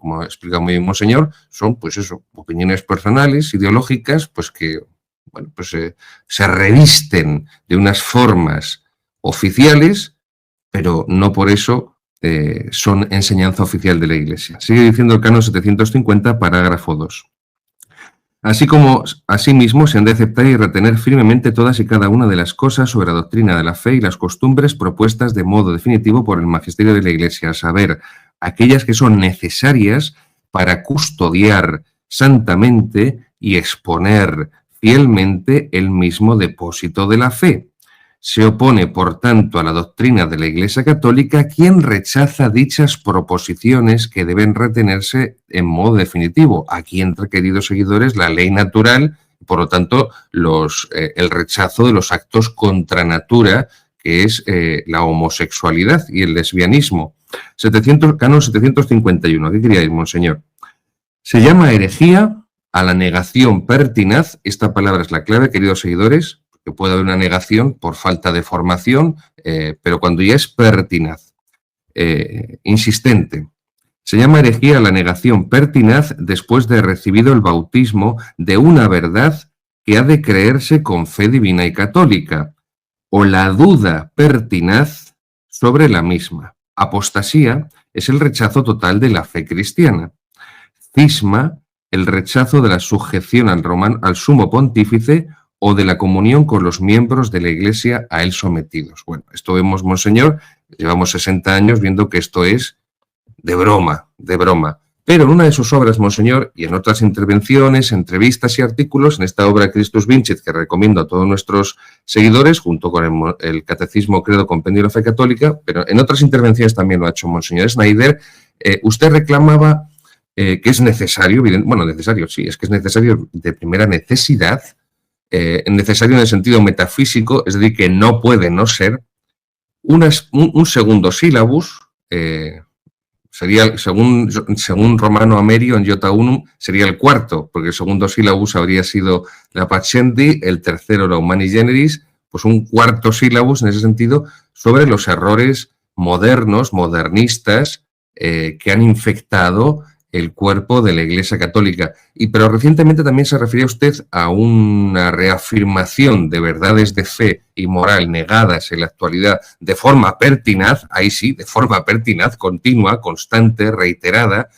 como explica muy bien Monseñor, son pues eso, opiniones personales, ideológicas, pues que bueno, pues se revisten de unas formas oficiales, pero no por eso son enseñanza oficial de la Iglesia. Sigue diciendo el canon 750, parágrafo 2. Asimismo, se han de aceptar y retener firmemente todas y cada una de las cosas sobre la doctrina de la fe y las costumbres propuestas de modo definitivo por el magisterio de la Iglesia, a saber, aquellas que son necesarias para custodiar santamente y exponer fielmente el mismo depósito de la fe. Se opone, por tanto, a la doctrina de la Iglesia Católica quien rechaza dichas proposiciones que deben retenerse en modo definitivo. Aquí entra, queridos seguidores, la ley natural, por lo tanto, el rechazo de los actos contra natura, que es la homosexualidad y el lesbianismo. Canon 751. ¿Qué quería decir, Monseñor? Se llama herejía a la negación pertinaz. Esta palabra es la clave, queridos seguidores, que puede haber una negación por falta de formación, pero cuando ya es pertinaz, insistente. Se llama herejía la negación pertinaz después de recibido el bautismo de una verdad que ha de creerse con fe divina y católica, o la duda pertinaz sobre la misma. Apostasía es el rechazo total de la fe cristiana. Cisma, el rechazo de la sujeción al sumo pontífice o de la comunión con los miembros de la Iglesia a él sometidos. Bueno, esto vemos, Monseñor, llevamos 60 años viendo que esto es de broma, de broma. Pero en una de sus obras, Monseñor, y en otras intervenciones, entrevistas y artículos, en esta obra Christus Vincit, que recomiendo a todos nuestros seguidores, junto con el Catecismo Credo Compendio de la Fe Católica, pero en otras intervenciones también lo ha hecho Monseñor Schneider, usted reclamaba que es necesario, necesario, sí, es que es necesario de primera necesidad, necesario en el sentido metafísico, es decir, que no puede no ser un segundo sílabus, Sería, según Romano Amerio en Iota Unum, sería el cuarto, porque el segundo sílabus habría sido la Pascendi, el tercero la Humani Generis, pues un cuarto sílabus en ese sentido sobre los errores modernos, modernistas, que han infectado el cuerpo de la Iglesia Católica. Pero recientemente también se refería usted a una reafirmación de verdades de fe y moral negadas en la actualidad de forma pertinaz, ahí sí, de forma pertinaz, continua, constante, reiterada,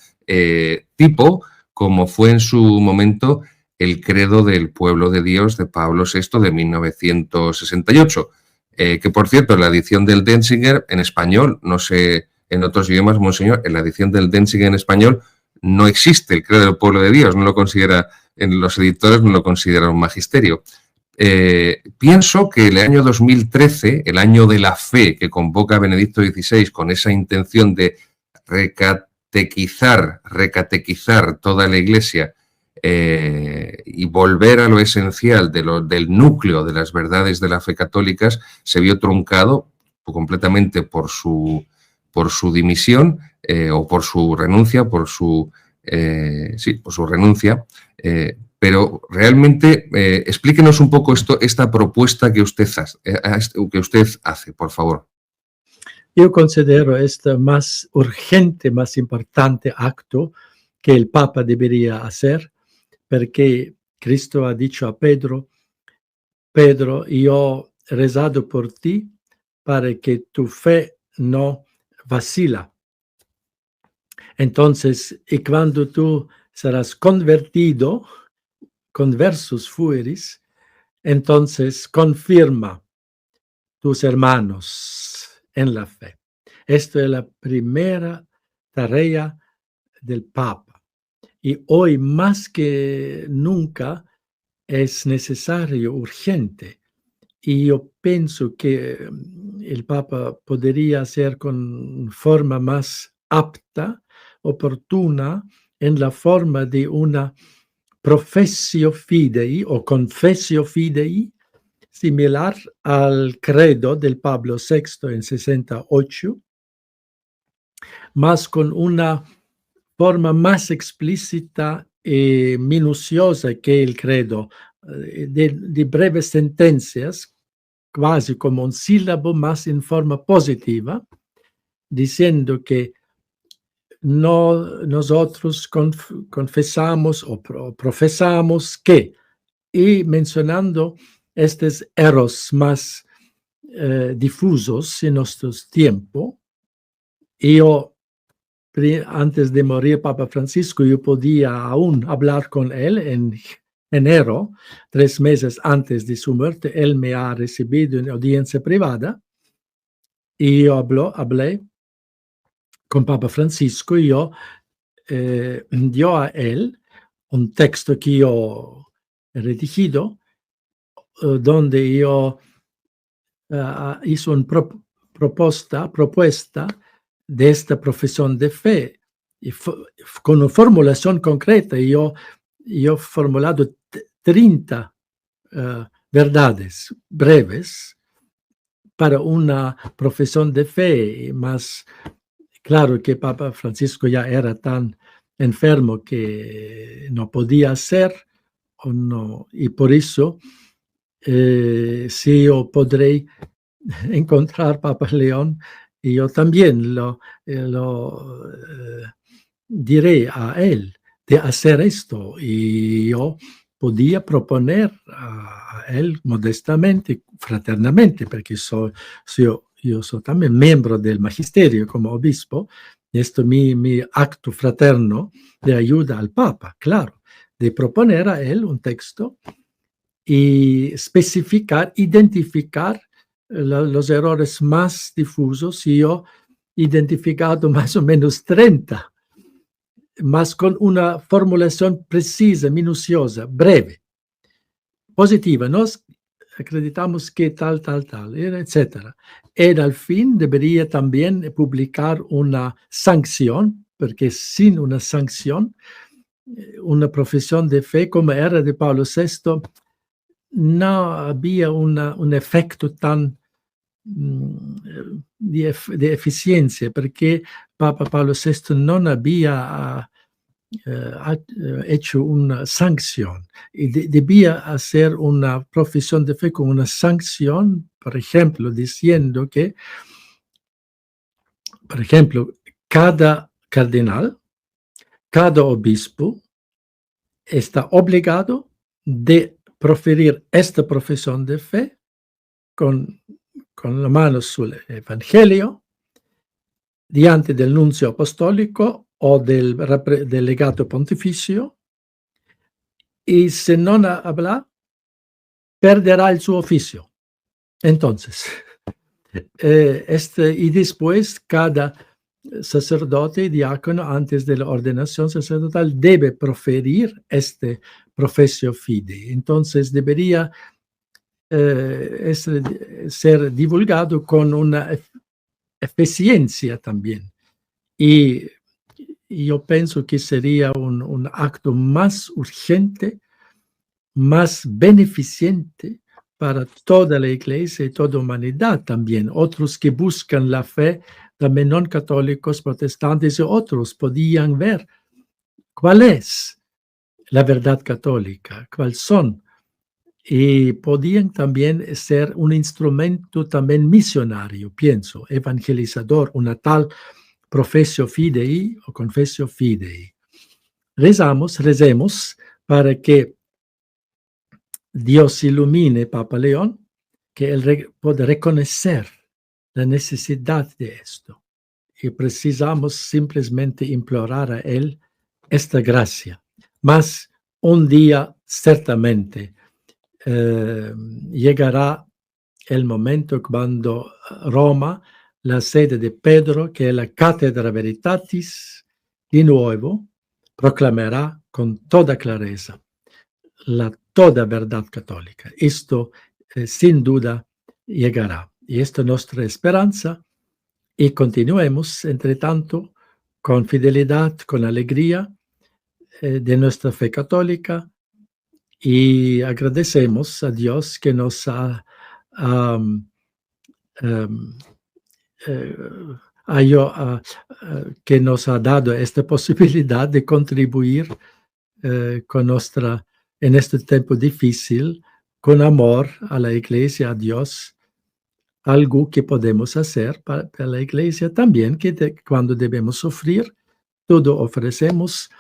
tipo como fue en su momento el credo del pueblo de Dios de Pablo VI de 1968, que por cierto en la edición del Denzinger en español, no sé en otros idiomas, monseñor, en la edición del Denzinger en español no existe el credo del pueblo de Dios, no lo considera, en los editores no lo consideran un magisterio. Pienso que el año 2013, el año de la fe que convoca Benedicto XVI con esa intención de recatequizar toda la Iglesia y volver a lo esencial del núcleo de las verdades de la fe católicas, se vio truncado completamente por su dimisión o por su renuncia, por su renuncia. Pero realmente explíquenos un poco esta propuesta que usted hace, por favor. Io considero este más urgente, más importante acto que el Papa debería hacer, perché Cristo ha dicho a Pedro, Pedro, io ho rezado por ti para que tu fe no vacila. Entonces, y cuando tú serás convertido, conversus fueris, entonces confirma tus hermanos en la fe. Esto es la primera tarea del Papa. Y hoy más que nunca es necesario, urgente. Y yo pienso que el Papa podría hacer con forma más apta, oportuna, en la forma de una professio fidei o confessio fidei, similar al credo del Pablo VI en 68, más con una forma más explícita y minuciosa que el credo, de breves sentencias, quasi como un sílabo más en forma positiva, diciendo que nosotros confesamos o profesamos que, y mencionando estos errores más difusos en nuestros tiempos. Yo, antes de morir Papa Francisco, yo podía aún hablar con él en enero, 3 meses antes de su muerte. Él me ha recibido en audiencia privada y yo hablé con Papa Francisco y yo dio a él un texto que yo he redigido, donde yo hizo una propuesta de esta profesión de fe, y con una formulación concreta. Yo he formulado 30 verdades breves para una profesión de fe, más claro que Papa Francisco ya era tan enfermo que no podía hacer, o no, y por eso si yo podré encontrar Papa León, y yo también lo diré a él de hacer esto, y yo podía proponer a él modestamente, fraternamente, porque yo soy también miembro del magisterio como obispo, y esto mi acto fraterno de ayuda al Papa, claro, de proponer a él un texto y especificar, identificar los errores más difusos. Y yo he identificado más o menos 30, más con una formulación precisa, minuciosa, breve, positiva. Nos acreditamos que tal, etc. Y al fin debería también publicar una sanción, porque sin una sanción, una profesión de fe como era de Pablo VI, no había un efecto tan de eficiencia, porque Papa Paolo VI non había hecho una sanción y debía hacer una profesión de fe con una sanción, por ejemplo, diciendo que, por ejemplo, cada cardenal, cada obispo está obligado de proferir esta profesión de fe con la mano sul Evangelio diante del nuncio apostólico o del legato pontificio, y si non habla, perderá el su oficio. Entonces, y después cada sacerdote y diácono antes de la ordenación sacerdotal debe proferir este professio fidei. Entonces debería ser divulgado con una eficiencia también. Y yo pienso que sería un acto más urgente, más beneficiente para toda la Iglesia y toda humanidad también. Otros que buscan la fe, también no católicos, protestantes y otros, podían ver cuál es la verdad católica, cuáles son. Y podían también ser un instrumento también misionario, pienso, evangelizador, una tal professio fidei o confessio fidei. Recemos para que Dios ilumine Papa León, que él pueda reconocer la necesidad de esto. Y precisamos simplemente implorar a él esta gracia. Mas un día certamente llegará el momento cuando Roma, la sede de Pedro, que es la Cátedra Veritatis, de nuevo proclamará con toda clareza la toda verdad católica. Esto sin duda llegará. Y esta es nuestra esperanza. Y continuemos, entre tanto, con fidelidad, con alegría de nuestra fe católica, y agradecemos a Dios que nos ha que nos ha dado esta posibilidad de contribuir con nuestra, en este tiempo difícil, con amor a la Iglesia, a Dios, algo que podemos hacer para la Iglesia también, que cuando debemos sufrir, todo ofrecemos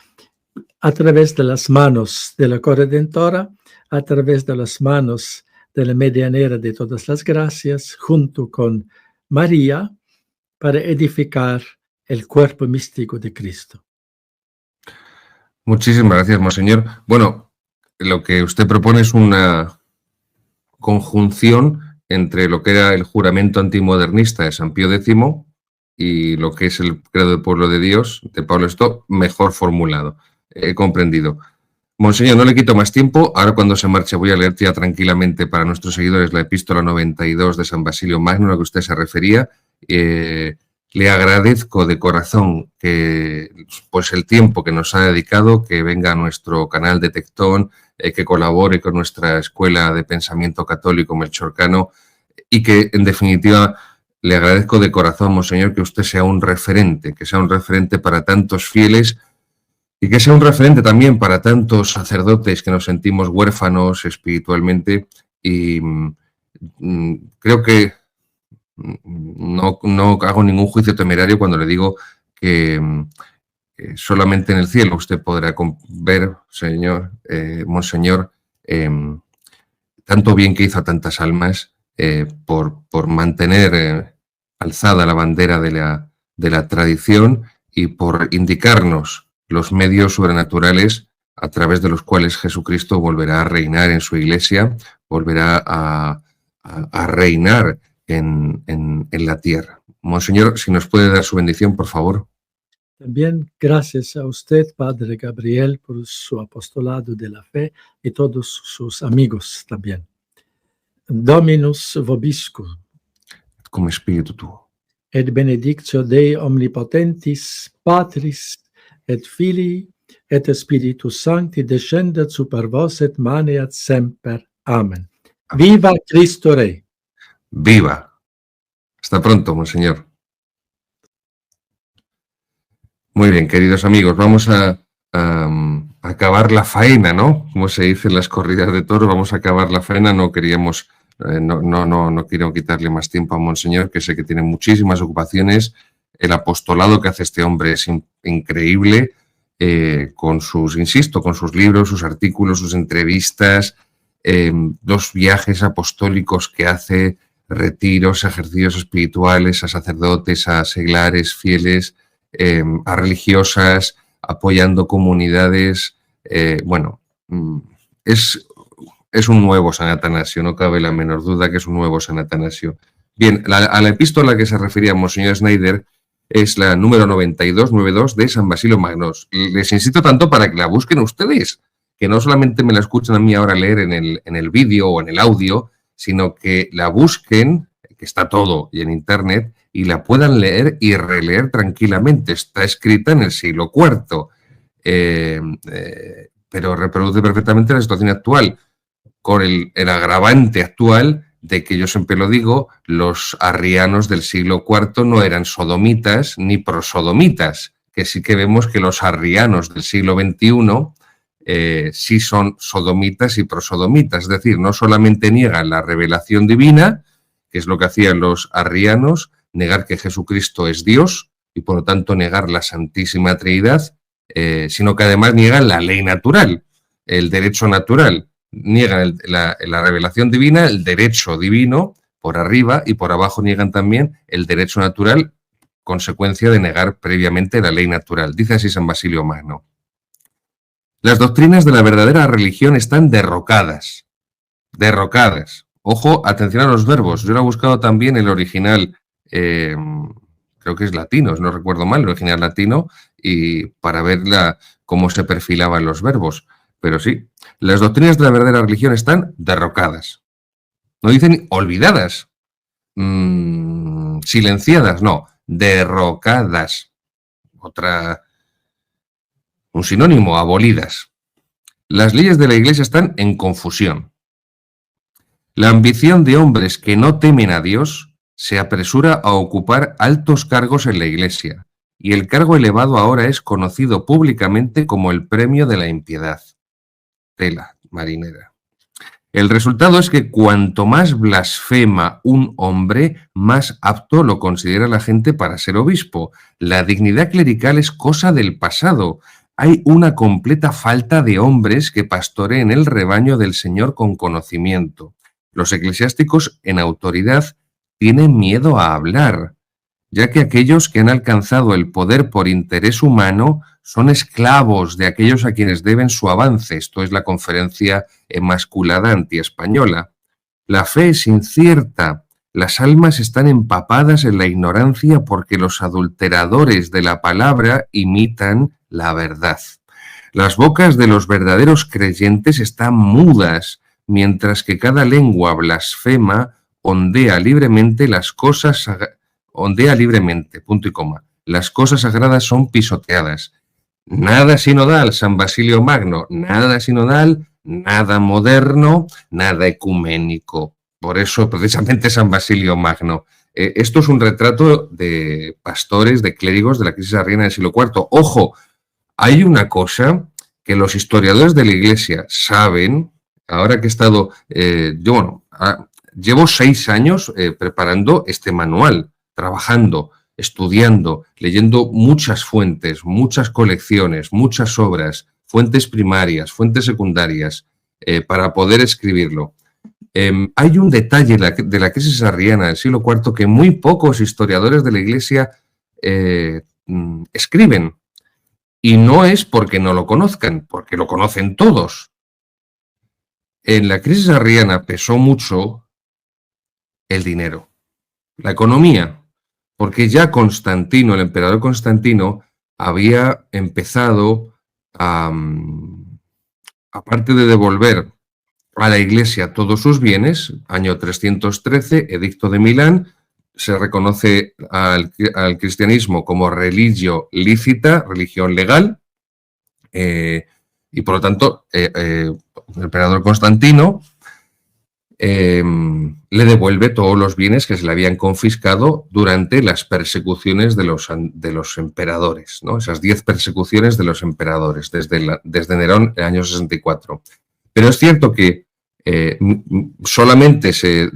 a través de las manos de la corredentora, a través de las manos de la medianera de todas las gracias, junto con María, para edificar el cuerpo místico de Cristo. Muchísimas gracias, monseñor. Bueno, lo que usted propone es una conjunción entre lo que era el juramento antimodernista de San Pío X y lo que es el credo del pueblo de Dios de Pablo VI, mejor formulado. He comprendido. Monseñor, no le quito más tiempo. Ahora cuando se marche voy a leer ya tranquilamente para nuestros seguidores la epístola 92 de San Basilio Magno, a la que usted se refería. Le agradezco de corazón que pues el tiempo que nos ha dedicado, que venga a nuestro canal de Tectón, que colabore con nuestra escuela de pensamiento católico melchorcano y que, en definitiva, le agradezco de corazón, monseñor, que usted sea un referente, que sea un referente para tantos fieles y que sea un referente también para tantos sacerdotes que nos sentimos huérfanos espiritualmente. Y creo que no hago ningún juicio temerario cuando le digo que solamente en el cielo usted podrá ver, señor, monseñor, tanto bien que hizo a tantas almas por mantener alzada la bandera de la tradición y por indicarnos los medios sobrenaturales a través de los cuales Jesucristo volverá a reinar en su iglesia, volverá a reinar en la tierra. Monseñor, si nos puede dar su bendición, por favor. También gracias a usted, Padre Gabriel, por su apostolado de la fe y todos sus amigos también. Dominus vobiscum. Cum spiritu tuo. Et benedictio Dei omnipotentis, Patris, et Filii, et Spiritus Sancti descendat super vos et maneat semper. Amen. Viva Cristo Rey. Viva. Hasta pronto, monseñor. Muy bien, queridos amigos, vamos a acabar la faena, ¿no? Como se dice en las corridas de toros, vamos a acabar la faena. No queríamos, no quiero quitarle más tiempo a Monseñor, que sé que tiene muchísimas ocupaciones. El apostolado que hace este hombre es increíble, con con sus libros, sus artículos, sus entrevistas, los viajes apostólicos que hace, retiros, ejercicios espirituales a sacerdotes, a seglares, fieles, a religiosas, apoyando comunidades. Es un nuevo San Atanasio, no cabe la menor duda que es un nuevo San Atanasio. Bien, a la epístola a la que se refería Monseñor Schneider es la número 92 de San Basilio Magno. Les insisto tanto para que la busquen ustedes, que no solamente me la escuchen a mí ahora leer en el vídeo o en el audio, sino que la busquen, que está todo y en internet, y la puedan leer y releer tranquilamente. Está escrita en el siglo IV, pero reproduce perfectamente la situación actual, con el agravante actual de que, yo siempre lo digo, los arrianos del siglo IV no eran sodomitas ni prosodomitas, que sí que vemos que los arrianos del siglo XXI sí son sodomitas y prosodomitas, es decir, no solamente niegan la revelación divina, que es lo que hacían los arrianos, negar que Jesucristo es Dios y por lo tanto negar la Santísima Trinidad, sino que además niegan la ley natural, el derecho natural, niegan la revelación divina, el derecho divino por arriba, y por abajo niegan también el derecho natural, consecuencia de negar previamente la ley natural. Dice así San Basilio Magno: las doctrinas de la verdadera religión están derrocadas. Derrocadas. Ojo, atención a los verbos. Yo lo he buscado también el original, creo que es latino, si no recuerdo mal, el original latino, y para ver cómo se perfilaban los verbos. Pero sí, las doctrinas de la verdadera religión están derrocadas. No dicen olvidadas, silenciadas, no, derrocadas. Un sinónimo, abolidas. Las leyes de la Iglesia están en confusión. La ambición de hombres que no temen a Dios se apresura a ocupar altos cargos en la Iglesia, y el cargo elevado ahora es conocido públicamente como el premio de la impiedad. Tela marinera. El resultado es que cuanto más blasfema un hombre, más apto lo considera la gente para ser obispo. La dignidad clerical es cosa del pasado. Hay una completa falta de hombres que pastoreen el rebaño del Señor con conocimiento. Los eclesiásticos en autoridad tienen miedo a hablar, ya que aquellos que han alcanzado el poder por interés humano son esclavos de aquellos a quienes deben su avance. Esto es la conferencia emasculada antiespañola. La fe es incierta. Las almas están empapadas en la ignorancia porque los adulteradores de la palabra imitan la verdad. Las bocas de los verdaderos creyentes están mudas, mientras que cada lengua blasfema ondea libremente, punto y coma. Las cosas sagradas son pisoteadas. Nada sinodal, San Basilio Magno, nada sinodal, nada moderno, nada ecuménico. Por eso, precisamente, San Basilio Magno. Esto es un retrato de pastores, de clérigos de la crisis arriana del siglo IV. Ojo, hay una cosa que los historiadores de la Iglesia saben. Ahora que he estado, llevo 6 años preparando este manual, trabajando, estudiando, leyendo muchas fuentes, muchas colecciones, muchas obras, fuentes primarias, fuentes secundarias, para poder escribirlo. Hay un detalle de la crisis arriana del siglo IV que muy pocos historiadores de la Iglesia escriben. Y no es porque no lo conozcan, porque lo conocen todos. En la crisis arriana pesó mucho el dinero, la economía, porque ya Constantino, el emperador Constantino, había empezado aparte de devolver a la Iglesia todos sus bienes, año 313, Edicto de Milán, se reconoce al cristianismo como religio lícita, religión legal, y por lo tanto el emperador Constantino le devuelve todos los bienes que se le habían confiscado durante las persecuciones de los emperadores, ¿no? Esas 10 persecuciones de los emperadores, desde Nerón, el año 64. Pero es cierto que solamente se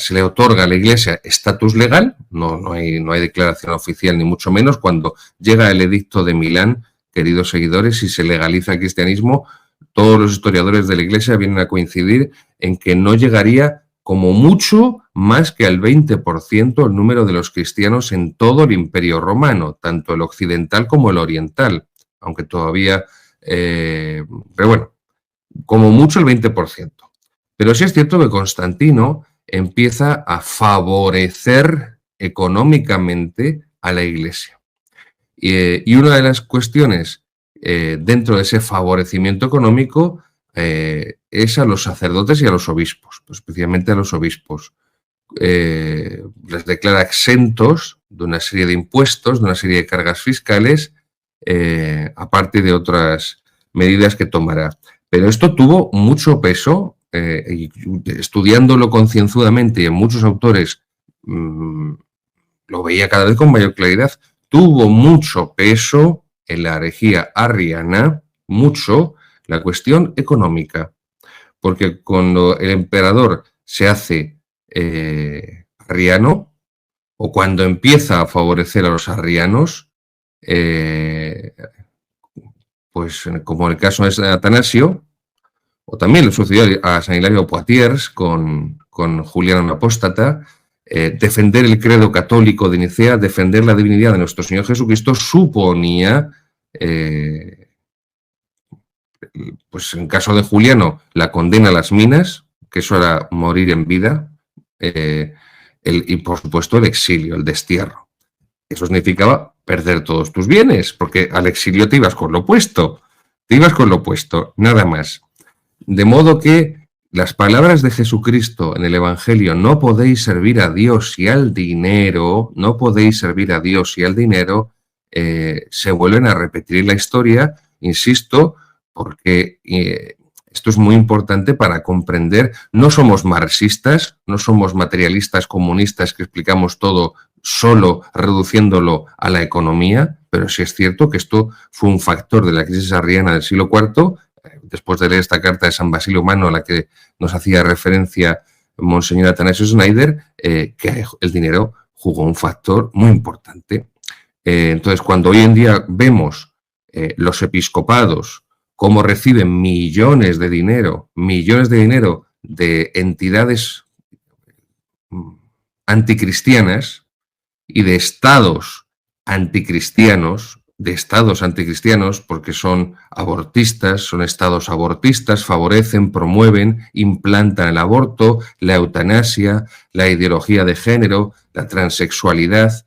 le otorga a la Iglesia estatus legal, no hay declaración oficial ni mucho menos. Cuando llega el edicto de Milán, queridos seguidores, y se legaliza el cristianismo, todos los historiadores de la Iglesia vienen a coincidir en que no llegaría como mucho más que al 20% el número de los cristianos en todo el Imperio Romano, tanto el occidental como el oriental, aunque todavía, pero bueno, como mucho el 20%. Pero sí es cierto que Constantino empieza a favorecer económicamente a la Iglesia. Y una de las cuestiones dentro de ese favorecimiento económico es a los sacerdotes y a los obispos, pues especialmente a los obispos. Les declara exentos de una serie de impuestos, de una serie de cargas fiscales, aparte de otras medidas que tomará. Pero esto tuvo mucho peso, y estudiándolo concienzudamente, y en muchos autores lo veía cada vez con mayor claridad, tuvo mucho peso en la herejía arriana, mucho, la cuestión económica. Porque cuando el emperador se hace arriano, o cuando empieza a favorecer a los arrianos, pues como en el caso de Atanasio, o también le sucedió a San Hilario Poitiers con Juliano el Apóstata, defender el credo católico de Nicea, defender la divinidad de nuestro Señor Jesucristo, suponía, pues en caso de Juliano, la condena a las minas, que eso era morir en vida, y por supuesto el exilio, el destierro. Eso significaba perder todos tus bienes, porque al exilio te ibas con lo opuesto, nada más. De modo que las palabras de Jesucristo en el Evangelio, no podéis servir a Dios y al dinero, se vuelven a repetir en la historia, insisto, porque esto es muy importante para comprender. No somos marxistas, no somos materialistas comunistas que explicamos todo solo reduciéndolo a la economía, pero sí es cierto que esto fue un factor de la crisis arriana del siglo IV, después de leer esta carta de San Basilio Mano a la que nos hacía referencia Monseñor Atanasio Schneider, que el dinero jugó un factor muy importante. Entonces, cuando hoy en día vemos los episcopados cómo reciben millones de dinero de entidades anticristianas y de estados anticristianos, porque son abortistas, son estados abortistas, favorecen, promueven, implantan el aborto, la eutanasia, la ideología de género, la transexualidad,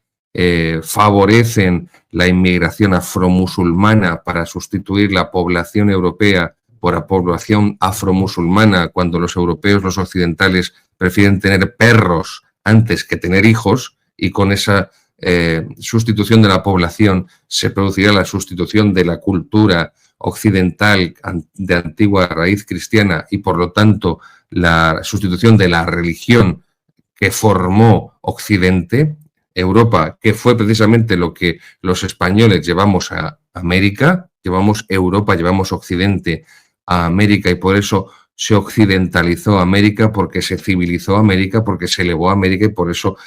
favorecen la inmigración afromusulmana para sustituir la población europea por la población afromusulmana, cuando los europeos, los occidentales, prefieren tener perros antes que tener hijos, y con esa sustitución de la población se producirá la sustitución de la cultura occidental de antigua raíz cristiana y, por lo tanto, la sustitución de la religión que formó Occidente, Europa, que fue precisamente lo que los españoles llevamos a América, llevamos Europa, llevamos Occidente a América, y por eso se occidentalizó América, porque se civilizó América, porque se elevó América,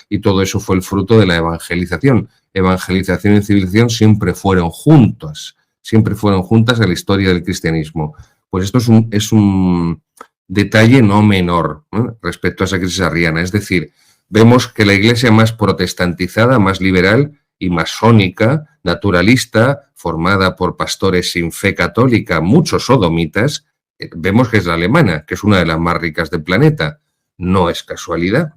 y todo eso fue el fruto de la evangelización. Evangelización y civilización siempre fueron juntas en la historia del cristianismo. Pues esto es un detalle no menor, ¿no?, respecto a esa crisis arriana. Es decir, vemos que la Iglesia más protestantizada, más liberal y masónica, naturalista, formada por pastores sin fe católica, muchos sodomitas, vemos que es la alemana, que es una de las más ricas del planeta. No es casualidad,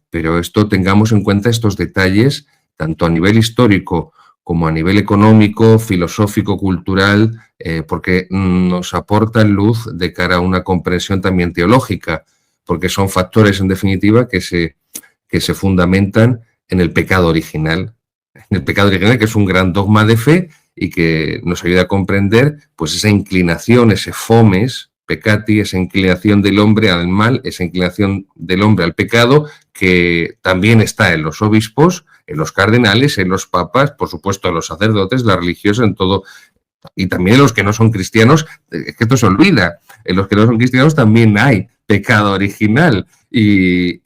pero tengamos en cuenta estos detalles, tanto a nivel histórico como a nivel económico, filosófico, cultural, porque nos aportan luz de cara a una comprensión también teológica, porque son factores, en definitiva, que se fundamentan en el pecado original, que es un gran dogma de fe y que nos ayuda a comprender pues esa inclinación, ese fomes peccati, esa inclinación del hombre al mal, esa inclinación del hombre al pecado, que también está en los obispos, en los cardenales, en los papas, por supuesto en los sacerdotes, la religiosa, en todo, y también en los que no son cristianos, es que esto se olvida, en los que no son cristianos también hay pecado original, y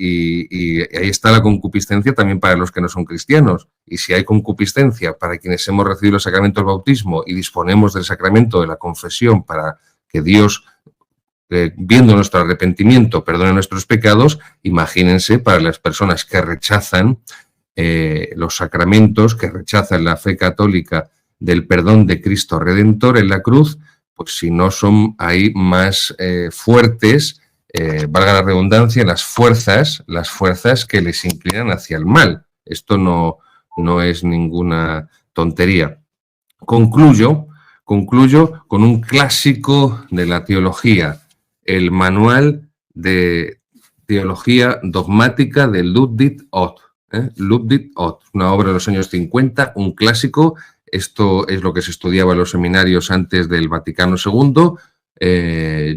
ahí está la concupiscencia también para los que no son cristianos. Y si hay concupiscencia para quienes hemos recibido el sacramento del bautismo y disponemos del sacramento de la confesión para que Dios, viendo nuestro arrepentimiento, perdone nuestros pecados, imagínense para las personas que rechazan los sacramentos, que rechazan la fe católica del perdón de Cristo Redentor en la cruz, pues si no son ahí más fuertes, valga la redundancia, las fuerzas que les inclinan hacia el mal. Esto no es ninguna tontería. Concluyo con un clásico de la teología, el Manual de Teología Dogmática de Ludwig Ott. Ludwig Ott, una obra de los años 50, un clásico. Esto es lo que se estudiaba en los seminarios antes del Vaticano II.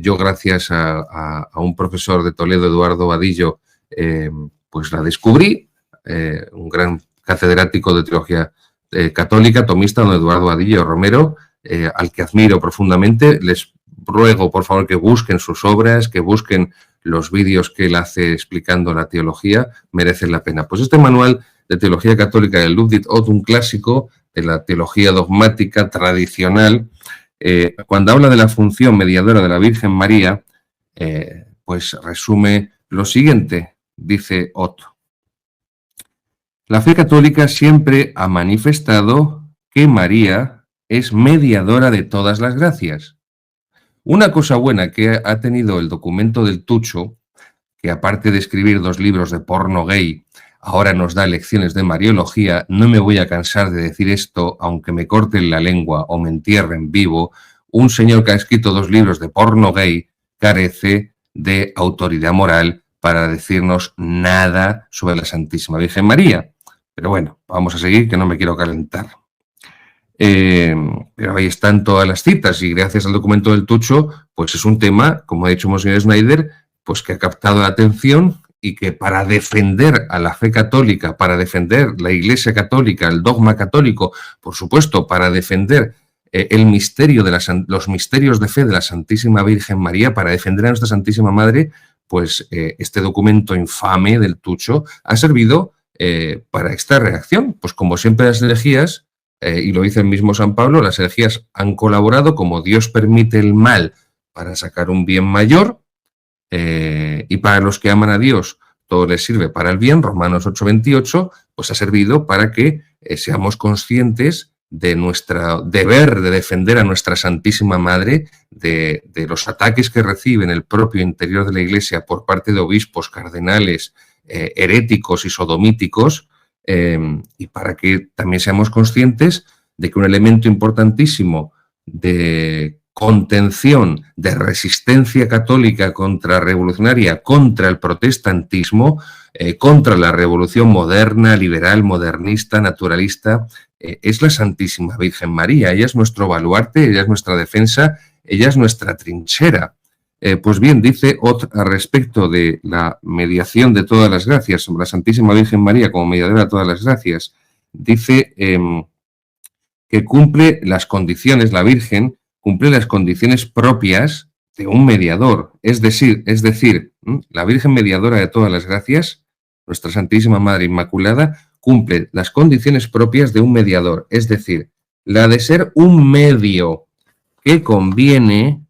Yo, gracias a un profesor de Toledo, Eduardo Vadillo, pues la descubrí, un gran catedrático de teología católica, tomista, don Eduardo Vadillo Romero, al que admiro profundamente. Les ruego, por favor, que busquen sus obras, que busquen los vídeos que él hace explicando la teología, merecen la pena. Pues este manual de teología católica de Ludwig Ott, un clásico de la teología dogmática tradicional, cuando habla de la función mediadora de la Virgen María, pues resume lo siguiente, dice Ott. La fe católica siempre ha manifestado que María es mediadora de todas las gracias. Una cosa buena que ha tenido el documento del Tucho, que aparte de escribir 2 libros de porno gay, ahora nos da lecciones de mariología, no me voy a cansar de decir esto, aunque me corten la lengua o me entierren vivo, un señor que ha escrito 2 libros de porno gay carece de autoridad moral para decirnos nada sobre la Santísima Virgen María. Pero bueno, vamos a seguir, que no me quiero calentar. Pero ahí están todas las citas, y gracias al documento del Tucho, pues es un tema, como ha dicho Monseñor Schneider, pues que ha captado la atención, y que para defender a la fe católica, para defender la Iglesia católica, el dogma católico, por supuesto, para defender el misterio de los misterios de fe de la Santísima Virgen María, para defender a nuestra Santísima Madre, pues este documento infame del Tucho ha servido para esta reacción. Pues como siempre las herejías, y lo dice el mismo San Pablo, las herejías han colaborado, como Dios permite el mal para sacar un bien mayor, y para los que aman a Dios todo les sirve para el bien, Romanos 8:28, pues ha servido para que seamos conscientes de nuestro deber de defender a nuestra Santísima Madre de los ataques que recibe en el propio interior de la Iglesia por parte de obispos, cardenales, heréticos y sodomíticos, y para que también seamos conscientes de que un elemento importantísimo de contención, de resistencia católica contrarrevolucionaria contra el protestantismo, contra la revolución moderna, liberal, modernista, naturalista, es la Santísima Virgen María. Ella es nuestro baluarte, ella es nuestra defensa, ella es nuestra trinchera. Pues bien, dice Ott al respecto de la mediación de todas las gracias, sobre la Santísima Virgen María como mediadora de todas las gracias, dice que cumple las condiciones, la Virgen cumple las condiciones propias de un mediador. Es decir, la Virgen mediadora de todas las gracias, nuestra Santísima Madre Inmaculada, cumple las condiciones propias de un mediador. Es decir, la de ser un medio que conviene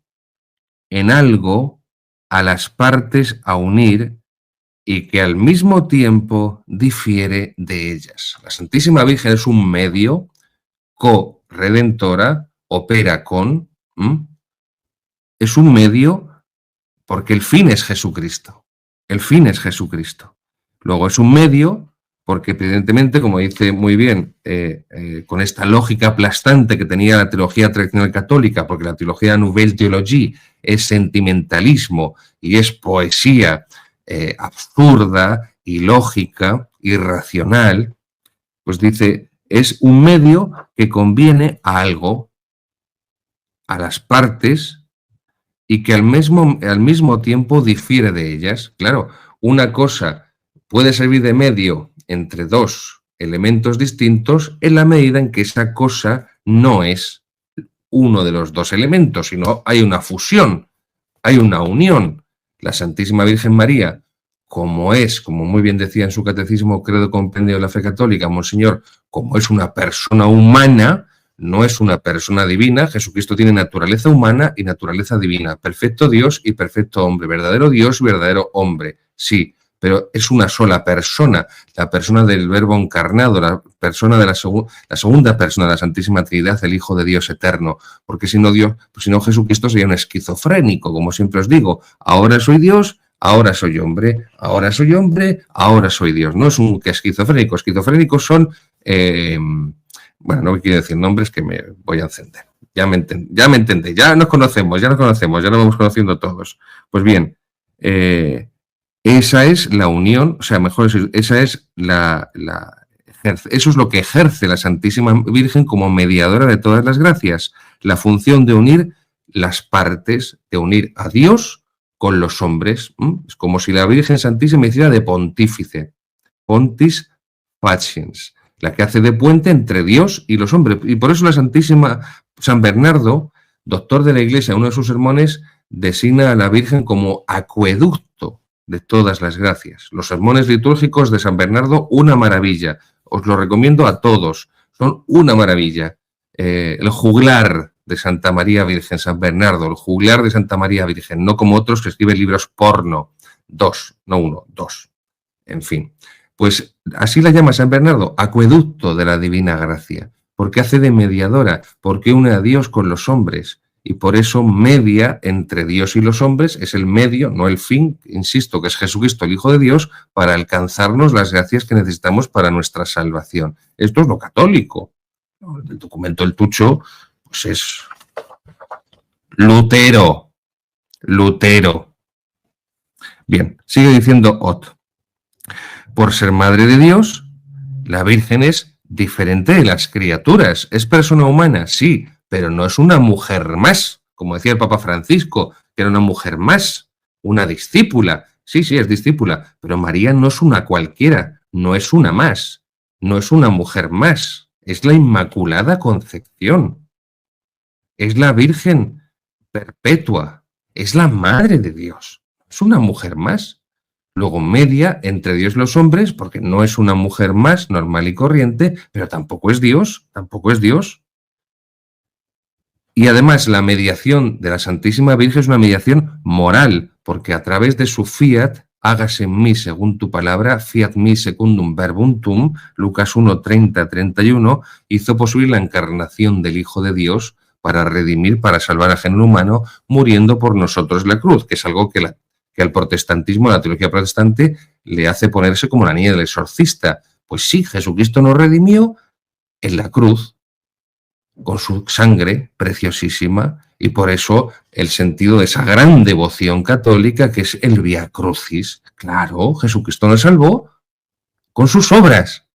en algo a las partes a unir y que al mismo tiempo difiere de ellas. La Santísima Virgen es un medio co-redentora, opera con, es un medio porque el fin es Jesucristo. El fin es Jesucristo. Luego es un medio porque, evidentemente, como dice muy bien, con esta lógica aplastante que tenía la teología tradicional católica, porque la teología Nouvelle Théologie es sentimentalismo y es poesía absurda, ilógica, irracional, pues dice, es un medio que conviene a algo, a las partes, y que al mismo tiempo difiere de ellas. Claro, una cosa puede servir de medio entre dos elementos distintos en la medida en que esa cosa no es uno de los dos elementos, sino hay una fusión, hay una unión. La Santísima Virgen María, como muy bien decía en su catecismo Credo Compendio de la Fe Católica, Monseñor, como es una persona humana, no es una persona divina. Jesucristo tiene naturaleza humana y naturaleza divina, perfecto Dios y perfecto hombre, verdadero Dios y verdadero hombre, sí, pero es una sola persona, la persona del Verbo encarnado, la persona de la segunda persona de la Santísima Trinidad, el Hijo de Dios eterno, porque si no Jesucristo sería un esquizofrénico, como siempre os digo, ahora soy Dios, ahora soy hombre, ahora soy hombre, ahora soy Dios. No es un esquizofrénico, esquizofrénicos son, bueno, no quiero decir nombres que me voy a encender. Ya me entendéis, ya nos conocemos, ya nos vamos conociendo todos. Pues bien, esa es la unión, o sea, mejor decir, esa es eso es lo que ejerce la Santísima Virgen como mediadora de todas las gracias, la función de unir las partes, de unir a Dios con los hombres. Es como si la Virgen Santísima hiciera de pontífice, pontis faciens, la que hace de puente entre Dios y los hombres. Y por eso la Santísima San Bernardo, doctor de la Iglesia, en uno de sus sermones, designa a la Virgen como acueducto de todas las gracias. Los sermones litúrgicos de San Bernardo, una maravilla. Os lo recomiendo a todos. Son una maravilla. El juglar de Santa María Virgen, San Bernardo, el juglar de Santa María Virgen, no como otros que escriben libros porno. 2, no 1, 2. En fin. Pues así la llama San Bernardo, acueducto de la divina gracia, porque hace de mediadora, porque une a Dios con los hombres, y por eso media entre Dios y los hombres, es el medio, no el fin, insisto, que es Jesucristo, el Hijo de Dios, para alcanzarnos las gracias que necesitamos para nuestra salvación. Esto es lo católico. El documento del Tucho, pues es Lutero. Bien, sigue diciendo Ott. Por ser madre de Dios, la Virgen es diferente de las criaturas. ¿Es persona humana? Sí, pero no es una mujer más, como decía el Papa Francisco, que era una mujer más, una discípula. Sí, es discípula, pero María no es una cualquiera, no es una más, no es una mujer más, es la Inmaculada Concepción, es la Virgen perpetua, es la Madre de Dios, es una mujer más. Luego media entre Dios y los hombres, porque no es una mujer más normal y corriente, pero tampoco es Dios. Y además la mediación de la Santísima Virgen es una mediación moral, porque a través de su fiat, hágase en mí según tu palabra, fiat mi secundum verbum tuum, Lucas 1, 30, 31, hizo posible la encarnación del Hijo de Dios para redimir, para salvar al género humano, muriendo por nosotros en la cruz, que es algo que al protestantismo, a la teología protestante, le hace ponerse como la niña del exorcista. Pues sí, Jesucristo nos redimió en la cruz, con su sangre preciosísima, y por eso el sentido de esa gran devoción católica que es el Vía Crucis. Claro, Jesucristo nos salvó con sus obras,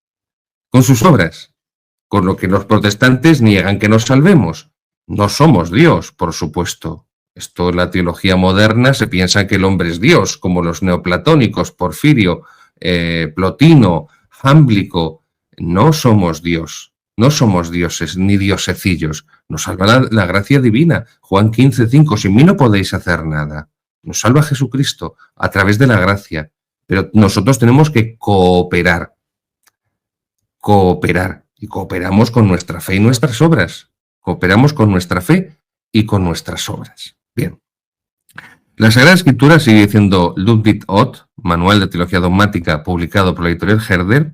con lo que los protestantes niegan que nos salvemos. No somos Dios, por supuesto. Esto en la teología moderna se piensa que el hombre es Dios, como los neoplatónicos, Porfirio, Plotino, Jámblico. No somos Dios, no somos dioses ni diosecillos. Nos salva la gracia divina. Juan 15, 5, sin mí no podéis hacer nada. Nos salva Jesucristo a través de la gracia. Pero nosotros tenemos que cooperar. Y cooperamos con nuestra fe y nuestras obras. Cooperamos con nuestra fe y con nuestras obras. Bien. La Sagrada Escritura, sigue diciendo Ludwig Ott, Manual de Teología Dogmática, publicado por la editorial Herder,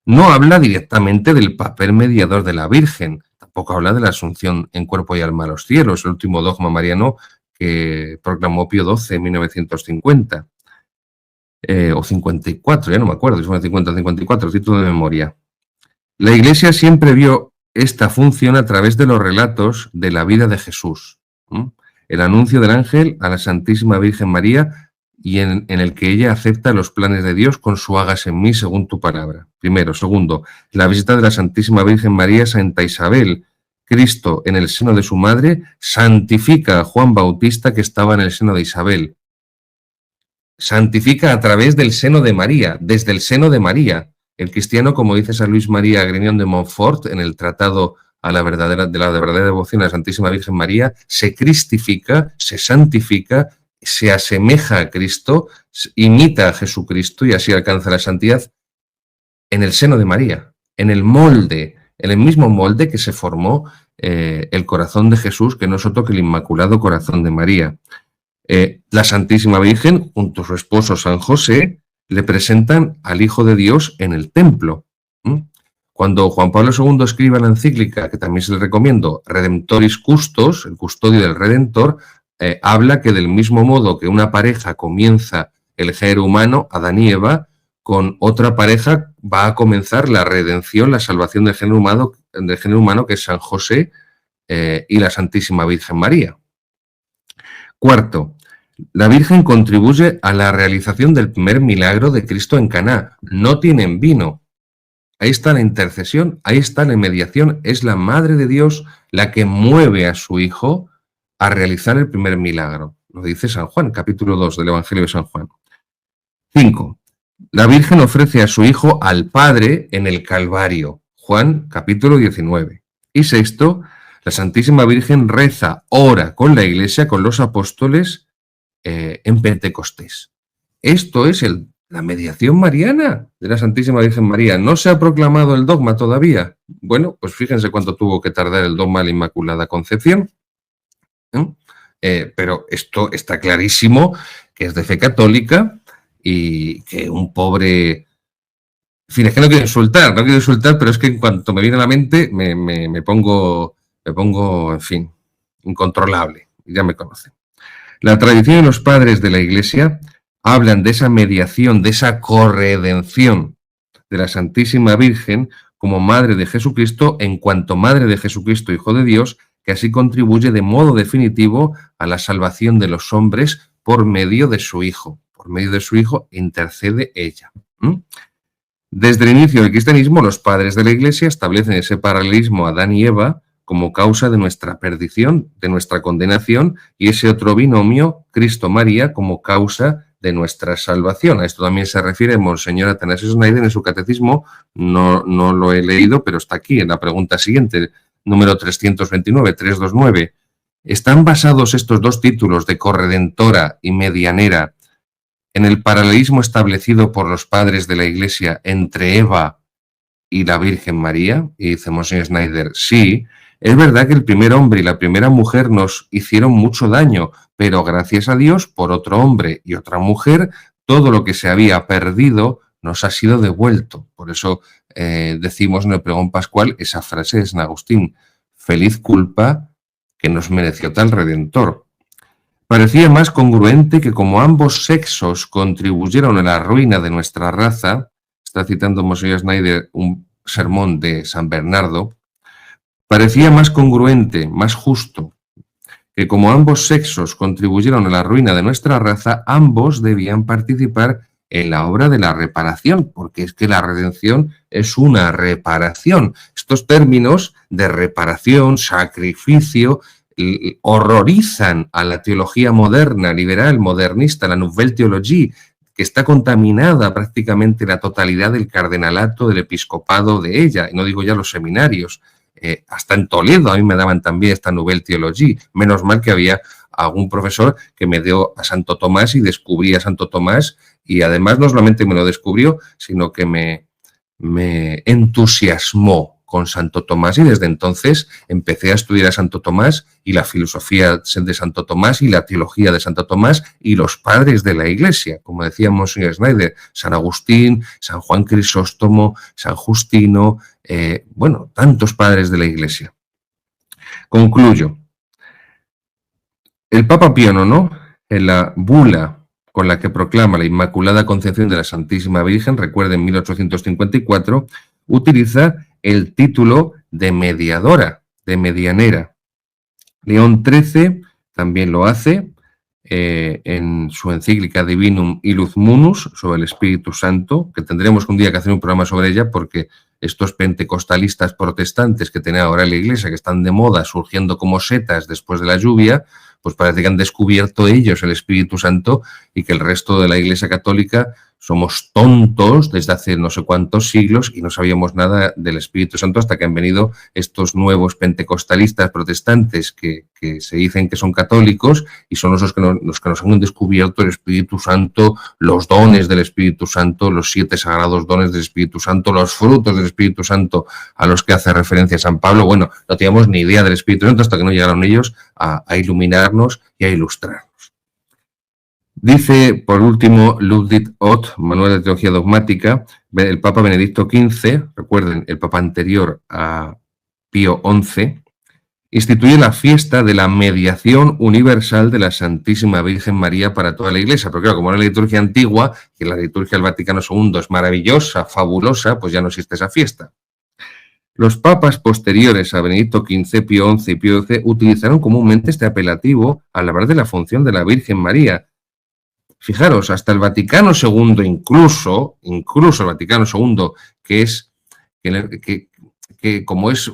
no habla directamente del papel mediador de la Virgen, tampoco habla de la asunción en cuerpo y alma a los cielos, el último dogma mariano que proclamó Pío XII en 1950, o 54, ya no me acuerdo, si fue 50 o 54, título de memoria. La Iglesia siempre vio esta función a través de los relatos de la vida de Jesús. El anuncio del ángel a la Santísima Virgen María y en el que ella acepta los planes de Dios con su hágase en mí según tu palabra. Primero. Segundo, la visita de la Santísima Virgen María a Santa Isabel, Cristo en el seno de su madre, santifica a Juan Bautista que estaba en el seno de Isabel. Santifica a través del seno de María, desde el seno de María. El cristiano, como dice San Luis María Grignion de Montfort en el Tratado de la verdadera devoción a la Santísima Virgen María, se cristifica, se santifica, se asemeja a Cristo, imita a Jesucristo y así alcanza la santidad en el seno de María, en el molde, en el mismo molde que se formó el corazón de Jesús, que no es otro que el Inmaculado Corazón de María. La Santísima Virgen, junto a su esposo San José, le presentan al Hijo de Dios en el templo. Cuando Juan Pablo II escribe la encíclica, que también se le recomiendo, Redemptoris Custos, el custodio del Redentor, habla que del mismo modo que una pareja comienza el género humano, Adán y Eva, con otra pareja va a comenzar la redención, la salvación del género humano que es San José y la Santísima Virgen María. Cuarto, la Virgen contribuye a la realización del primer milagro de Cristo en Caná. No tienen vino. Ahí está la intercesión, ahí está la mediación. Es la Madre de Dios la que mueve a su Hijo a realizar el primer milagro. Lo dice San Juan, capítulo 2 del Evangelio de San Juan. 5. La Virgen ofrece a su Hijo al Padre en el Calvario. Juan, capítulo 19. Y 6. La Santísima Virgen reza, ora con la Iglesia, con los apóstoles en Pentecostés. Esto es la mediación mariana de la Santísima Virgen María. ¿No se ha proclamado el dogma todavía? Bueno, pues fíjense cuánto tuvo que tardar el dogma de la Inmaculada Concepción. Pero esto está clarísimo que es de fe católica y que un pobre... En fin, es que no quiero insultar, pero es que en cuanto me viene a la mente me pongo, en fin, incontrolable. Ya me conocen. La tradición y los padres de la Iglesia hablan de esa mediación, de esa corredención de la Santísima Virgen como Madre de Jesucristo, en cuanto Madre de Jesucristo, Hijo de Dios, que así contribuye de modo definitivo a la salvación de los hombres por medio de su Hijo. Por medio de su Hijo intercede ella. Desde el inicio del cristianismo, los padres de la Iglesia establecen ese paralelismo Adán y Eva como causa de nuestra perdición, de nuestra condenación, y ese otro binomio, Cristo-María, como causa de nuestra salvación. A esto también se refiere Monseñor Athanasius Schneider en su catecismo, no lo he leído, pero está aquí en la pregunta siguiente, número 329. ¿Están basados estos dos títulos de corredentora y medianera en el paralelismo establecido por los padres de la Iglesia entre Eva y la Virgen María? Y dice Monseñor Schneider, sí. Es verdad que el primer hombre y la primera mujer nos hicieron mucho daño, pero gracias a Dios, por otro hombre y otra mujer, todo lo que se había perdido nos ha sido devuelto. Por eso decimos en el pregón pascual esa frase de San Agustín, feliz culpa que nos mereció tal Redentor. Parecía más congruente que como ambos sexos contribuyeron a la ruina de nuestra raza, está citando Monseñor Schneider un sermón de San Bernardo, parecía más congruente, más justo, que como ambos sexos contribuyeron a la ruina de nuestra raza, ambos debían participar en la obra de la reparación, porque es que la redención es una reparación. Estos términos de reparación, sacrificio, horrorizan a la teología moderna, liberal, modernista, la Nouvelle Théologie, que está contaminada prácticamente la totalidad del cardenalato, del episcopado de ella, y no digo ya los seminarios. Hasta en Toledo a mí me daban también esta Nouvelle Théologie. Menos mal que había algún profesor que me dio a Santo Tomás y descubrí a Santo Tomás, y además no solamente me lo descubrió, sino que me entusiasmó con Santo Tomás, y desde entonces empecé a estudiar a Santo Tomás y la filosofía de Santo Tomás y la teología de Santo Tomás y los padres de la Iglesia, como decía Monseñor Schneider, San Agustín, San Juan Crisóstomo, San Justino, tantos padres de la Iglesia. Concluyo. El Papa Pío IX, en la bula con la que proclama la Inmaculada Concepción de la Santísima Virgen, recuerden, en 1854, utiliza el título de mediadora, de medianera. León XIII también lo hace en su encíclica Divinum Illud Munus sobre el Espíritu Santo, que tendremos un día que hacer un programa sobre ella porque estos pentecostalistas protestantes que tiene ahora la Iglesia, que están de moda, surgiendo como setas después de la lluvia, pues parece que han descubierto ellos el Espíritu Santo y que el resto de la Iglesia Católica somos tontos desde hace no sé cuántos siglos y no sabíamos nada del Espíritu Santo hasta que han venido estos nuevos pentecostalistas protestantes que se dicen que son católicos y son los que nos han descubierto el Espíritu Santo, los dones del Espíritu Santo, los 7 sagrados dones del Espíritu Santo, los frutos del Espíritu Santo a los que hace referencia San Pablo. Bueno, no teníamos ni idea del Espíritu Santo hasta que no llegaron ellos a iluminarnos y a ilustrarnos. Dice, por último, Ludwig Ott, Manual de Teología Dogmática, el Papa Benedicto XV, recuerden, el Papa anterior a Pío XI, instituye la fiesta de la mediación universal de la Santísima Virgen María para toda la Iglesia. Pero claro, como era la liturgia antigua, que la liturgia del Vaticano II es maravillosa, fabulosa, pues ya no existe esa fiesta. Los papas posteriores a Benedicto XV, Pío XI y Pío XII utilizaron comúnmente este apelativo al hablar de la función de la Virgen María. Fijaros, hasta el Vaticano II, incluso el Vaticano II, que como es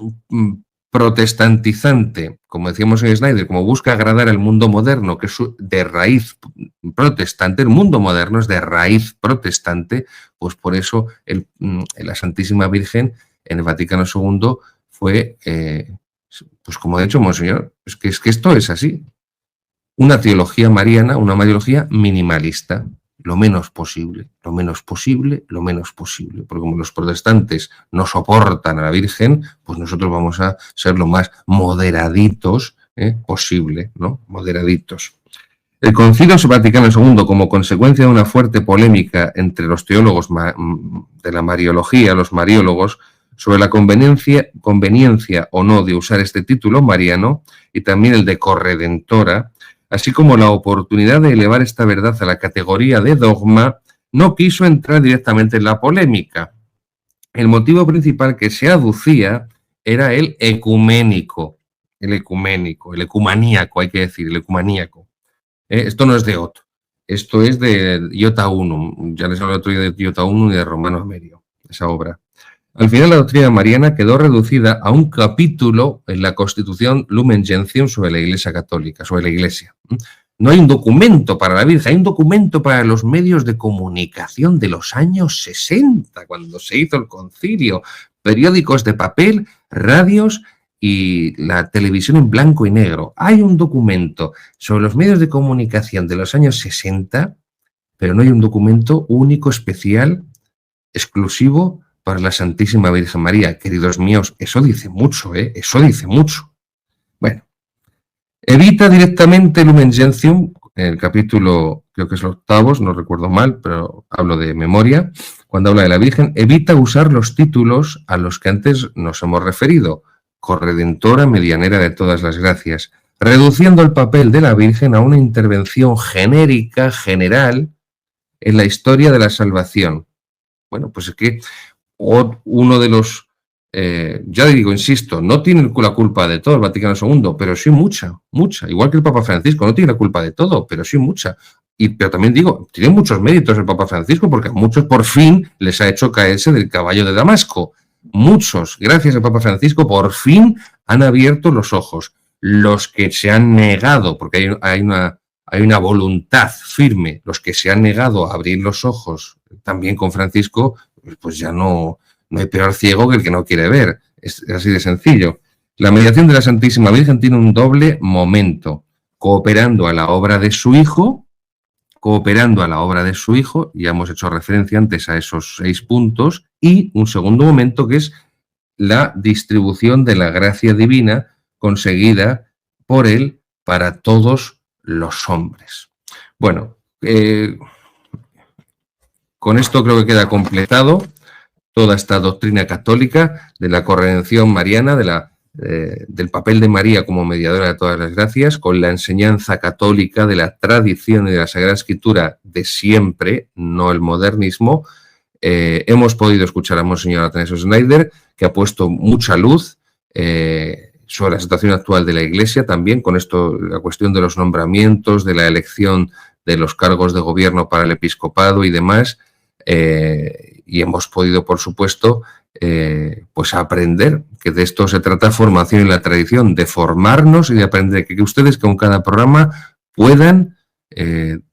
protestantizante, como decíamos en Schneider, como busca agradar al mundo moderno, que es de raíz protestante, el mundo moderno es de raíz protestante, pues por eso la Santísima Virgen en el Vaticano II fue, pues como ha dicho Monseñor, es que esto es así. Una teología mariana, una mariología minimalista, lo menos posible, lo menos posible, lo menos posible. Porque como los protestantes no soportan a la Virgen, pues nosotros vamos a ser lo más moderaditos posible, ¿no? Moderaditos. El Concilio Vaticano II, como consecuencia de una fuerte polémica entre los teólogos de la mariología, los mariólogos, sobre la conveniencia o no de usar este título mariano y también el de corredentora, así como la oportunidad de elevar esta verdad a la categoría de dogma, no quiso entrar directamente en la polémica. El motivo principal que se aducía era el ecuménico, el ecumaníaco, hay que decir, el ecumaníaco. Esto no es de Ott, esto es de Iota Unum, ya les hablé otro día de Iota Unum y de Romano Amerio, esa obra. Al final la doctrina mariana quedó reducida a un capítulo en la Constitución Lumen Gentium sobre la Iglesia Católica, sobre la Iglesia. No hay un documento para la Virgen, hay un documento para los medios de comunicación de los años 60, cuando se hizo el concilio, periódicos de papel, radios y la televisión en blanco y negro. Hay un documento sobre los medios de comunicación de los años 60, pero no hay un documento único, especial, exclusivo para la Santísima Virgen María. Queridos míos, eso dice mucho, eso dice mucho. Bueno, evita directamente Lumen Gentium, en el capítulo, creo que es el 8, no recuerdo mal, pero hablo de memoria, cuando habla de la Virgen, evita usar los títulos a los que antes nos hemos referido, corredentora, medianera de todas las gracias, reduciendo el papel de la Virgen a una intervención genérica, general, en la historia de la salvación. Bueno, pues es que uno de los, ya digo, insisto, no tiene la culpa de todo el Vaticano II, pero sí mucha, igual que el Papa Francisco, no tiene la culpa de todo, pero sí mucha. Pero también digo, tiene muchos méritos el Papa Francisco, porque a muchos por fin les ha hecho caerse del caballo de Damasco. Muchos, gracias al Papa Francisco, por fin han abierto los ojos. Los que se han negado, porque hay una voluntad firme, los que se han negado a abrir los ojos, también con Francisco, pues ya no hay peor ciego que el que no quiere ver. Es así de sencillo. La mediación de la Santísima Virgen tiene un doble momento, cooperando a la obra de su Hijo, ya hemos hecho referencia antes a esos 6 puntos, y un segundo momento que es la distribución de la gracia divina conseguida por Él para todos los hombres. Bueno, con esto creo que queda completado toda esta doctrina católica de la corredención mariana, del papel de María como mediadora de todas las gracias, con la enseñanza católica de la tradición y de la Sagrada Escritura de siempre, no el modernismo. Hemos podido escuchar a Monseñor Atanasio Schneider, que ha puesto mucha luz sobre la situación actual de la Iglesia, también con esto, la cuestión de los nombramientos, de la elección de los cargos de gobierno para el episcopado y demás. Y hemos podido, por supuesto, pues aprender, que de esto se trata formación en la tradición, de formarnos y de aprender, que ustedes con cada programa puedan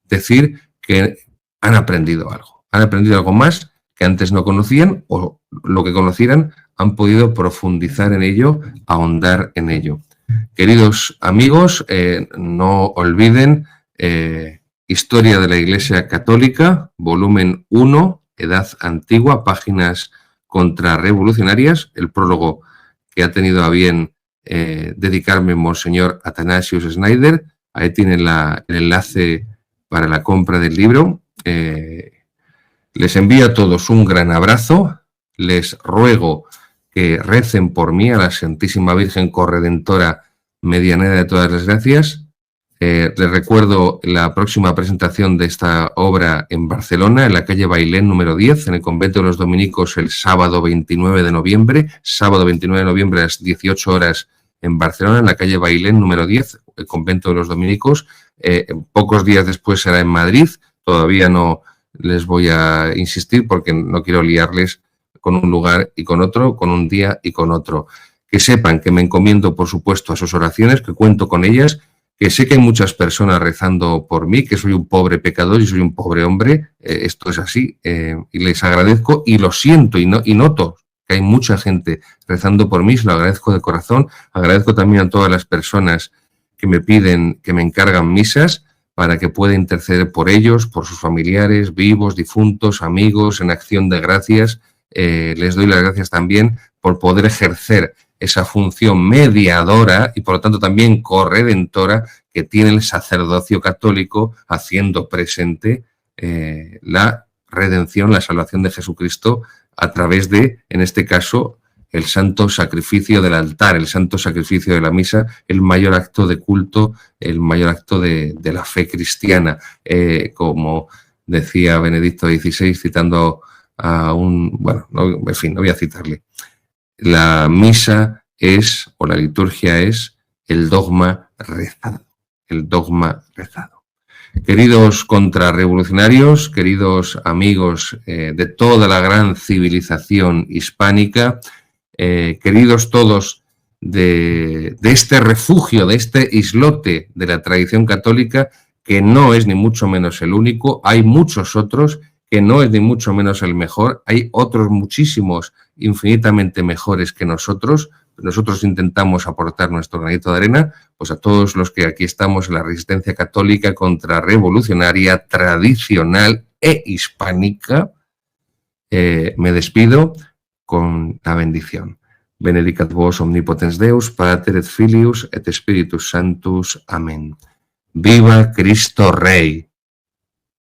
decir que han aprendido algo más que antes no conocían, o lo que conocieran han podido profundizar en ello, ahondar en ello. Queridos amigos, no olviden Historia de la Iglesia Católica, volumen 1, Edad Antigua, páginas contrarrevolucionarias, el prólogo que ha tenido a bien dedicarme Monseñor Athanasius Schneider. Ahí tienen el enlace para la compra del libro. Les envío a todos un gran abrazo. Les ruego que recen por mí a la Santísima Virgen Corredentora, medianera de todas las gracias. Les recuerdo la próxima presentación de esta obra en Barcelona, en la calle Bailén número 10, en el convento de los dominicos, el sábado 29 de noviembre. Sábado 29 de noviembre a las 18 horas en Barcelona, en la calle Bailén número 10, el convento de los dominicos. Pocos días después será en Madrid. Todavía no les voy a insistir porque no quiero liarles con un lugar y con otro, con un día y con otro. Que sepan que me encomiendo, por supuesto, a sus oraciones, que cuento con ellas, que sé que hay muchas personas rezando por mí, que soy un pobre pecador y soy un pobre hombre. Esto es así, y les agradezco y lo siento y noto que hay mucha gente rezando por mí, se lo agradezco de corazón. Agradezco también a todas las personas que me piden, que me encargan misas para que pueda interceder por ellos, por sus familiares, vivos, difuntos, amigos, en acción de gracias. Les doy las gracias también por poder ejercer esa función mediadora y por lo tanto también corredentora que tiene el sacerdocio católico, haciendo presente la redención, la salvación de Jesucristo a través de, en este caso, el santo sacrificio del altar, el santo sacrificio de la misa, el mayor acto de culto, el mayor acto de la fe cristiana, como decía Benedicto XVI, citando a no voy a citarle. La misa es, o la liturgia es, el dogma rezado, el dogma rezado. Queridos contrarrevolucionarios, queridos amigos de toda la gran civilización hispánica, queridos todos de este refugio, de este islote de la tradición católica, que no es ni mucho menos el único, hay muchos otros, que no es ni mucho menos el mejor, hay otros muchísimos infinitamente mejores que nosotros. Nosotros intentamos aportar nuestro granito de arena, pues a todos los que aquí estamos en la resistencia católica contrarrevolucionaria, tradicional e hispánica. Me despido con la bendición. Benedicat vos omnipotens Deus, Pater et Filius et Spiritus Sanctus. Amén. Viva Cristo Rey.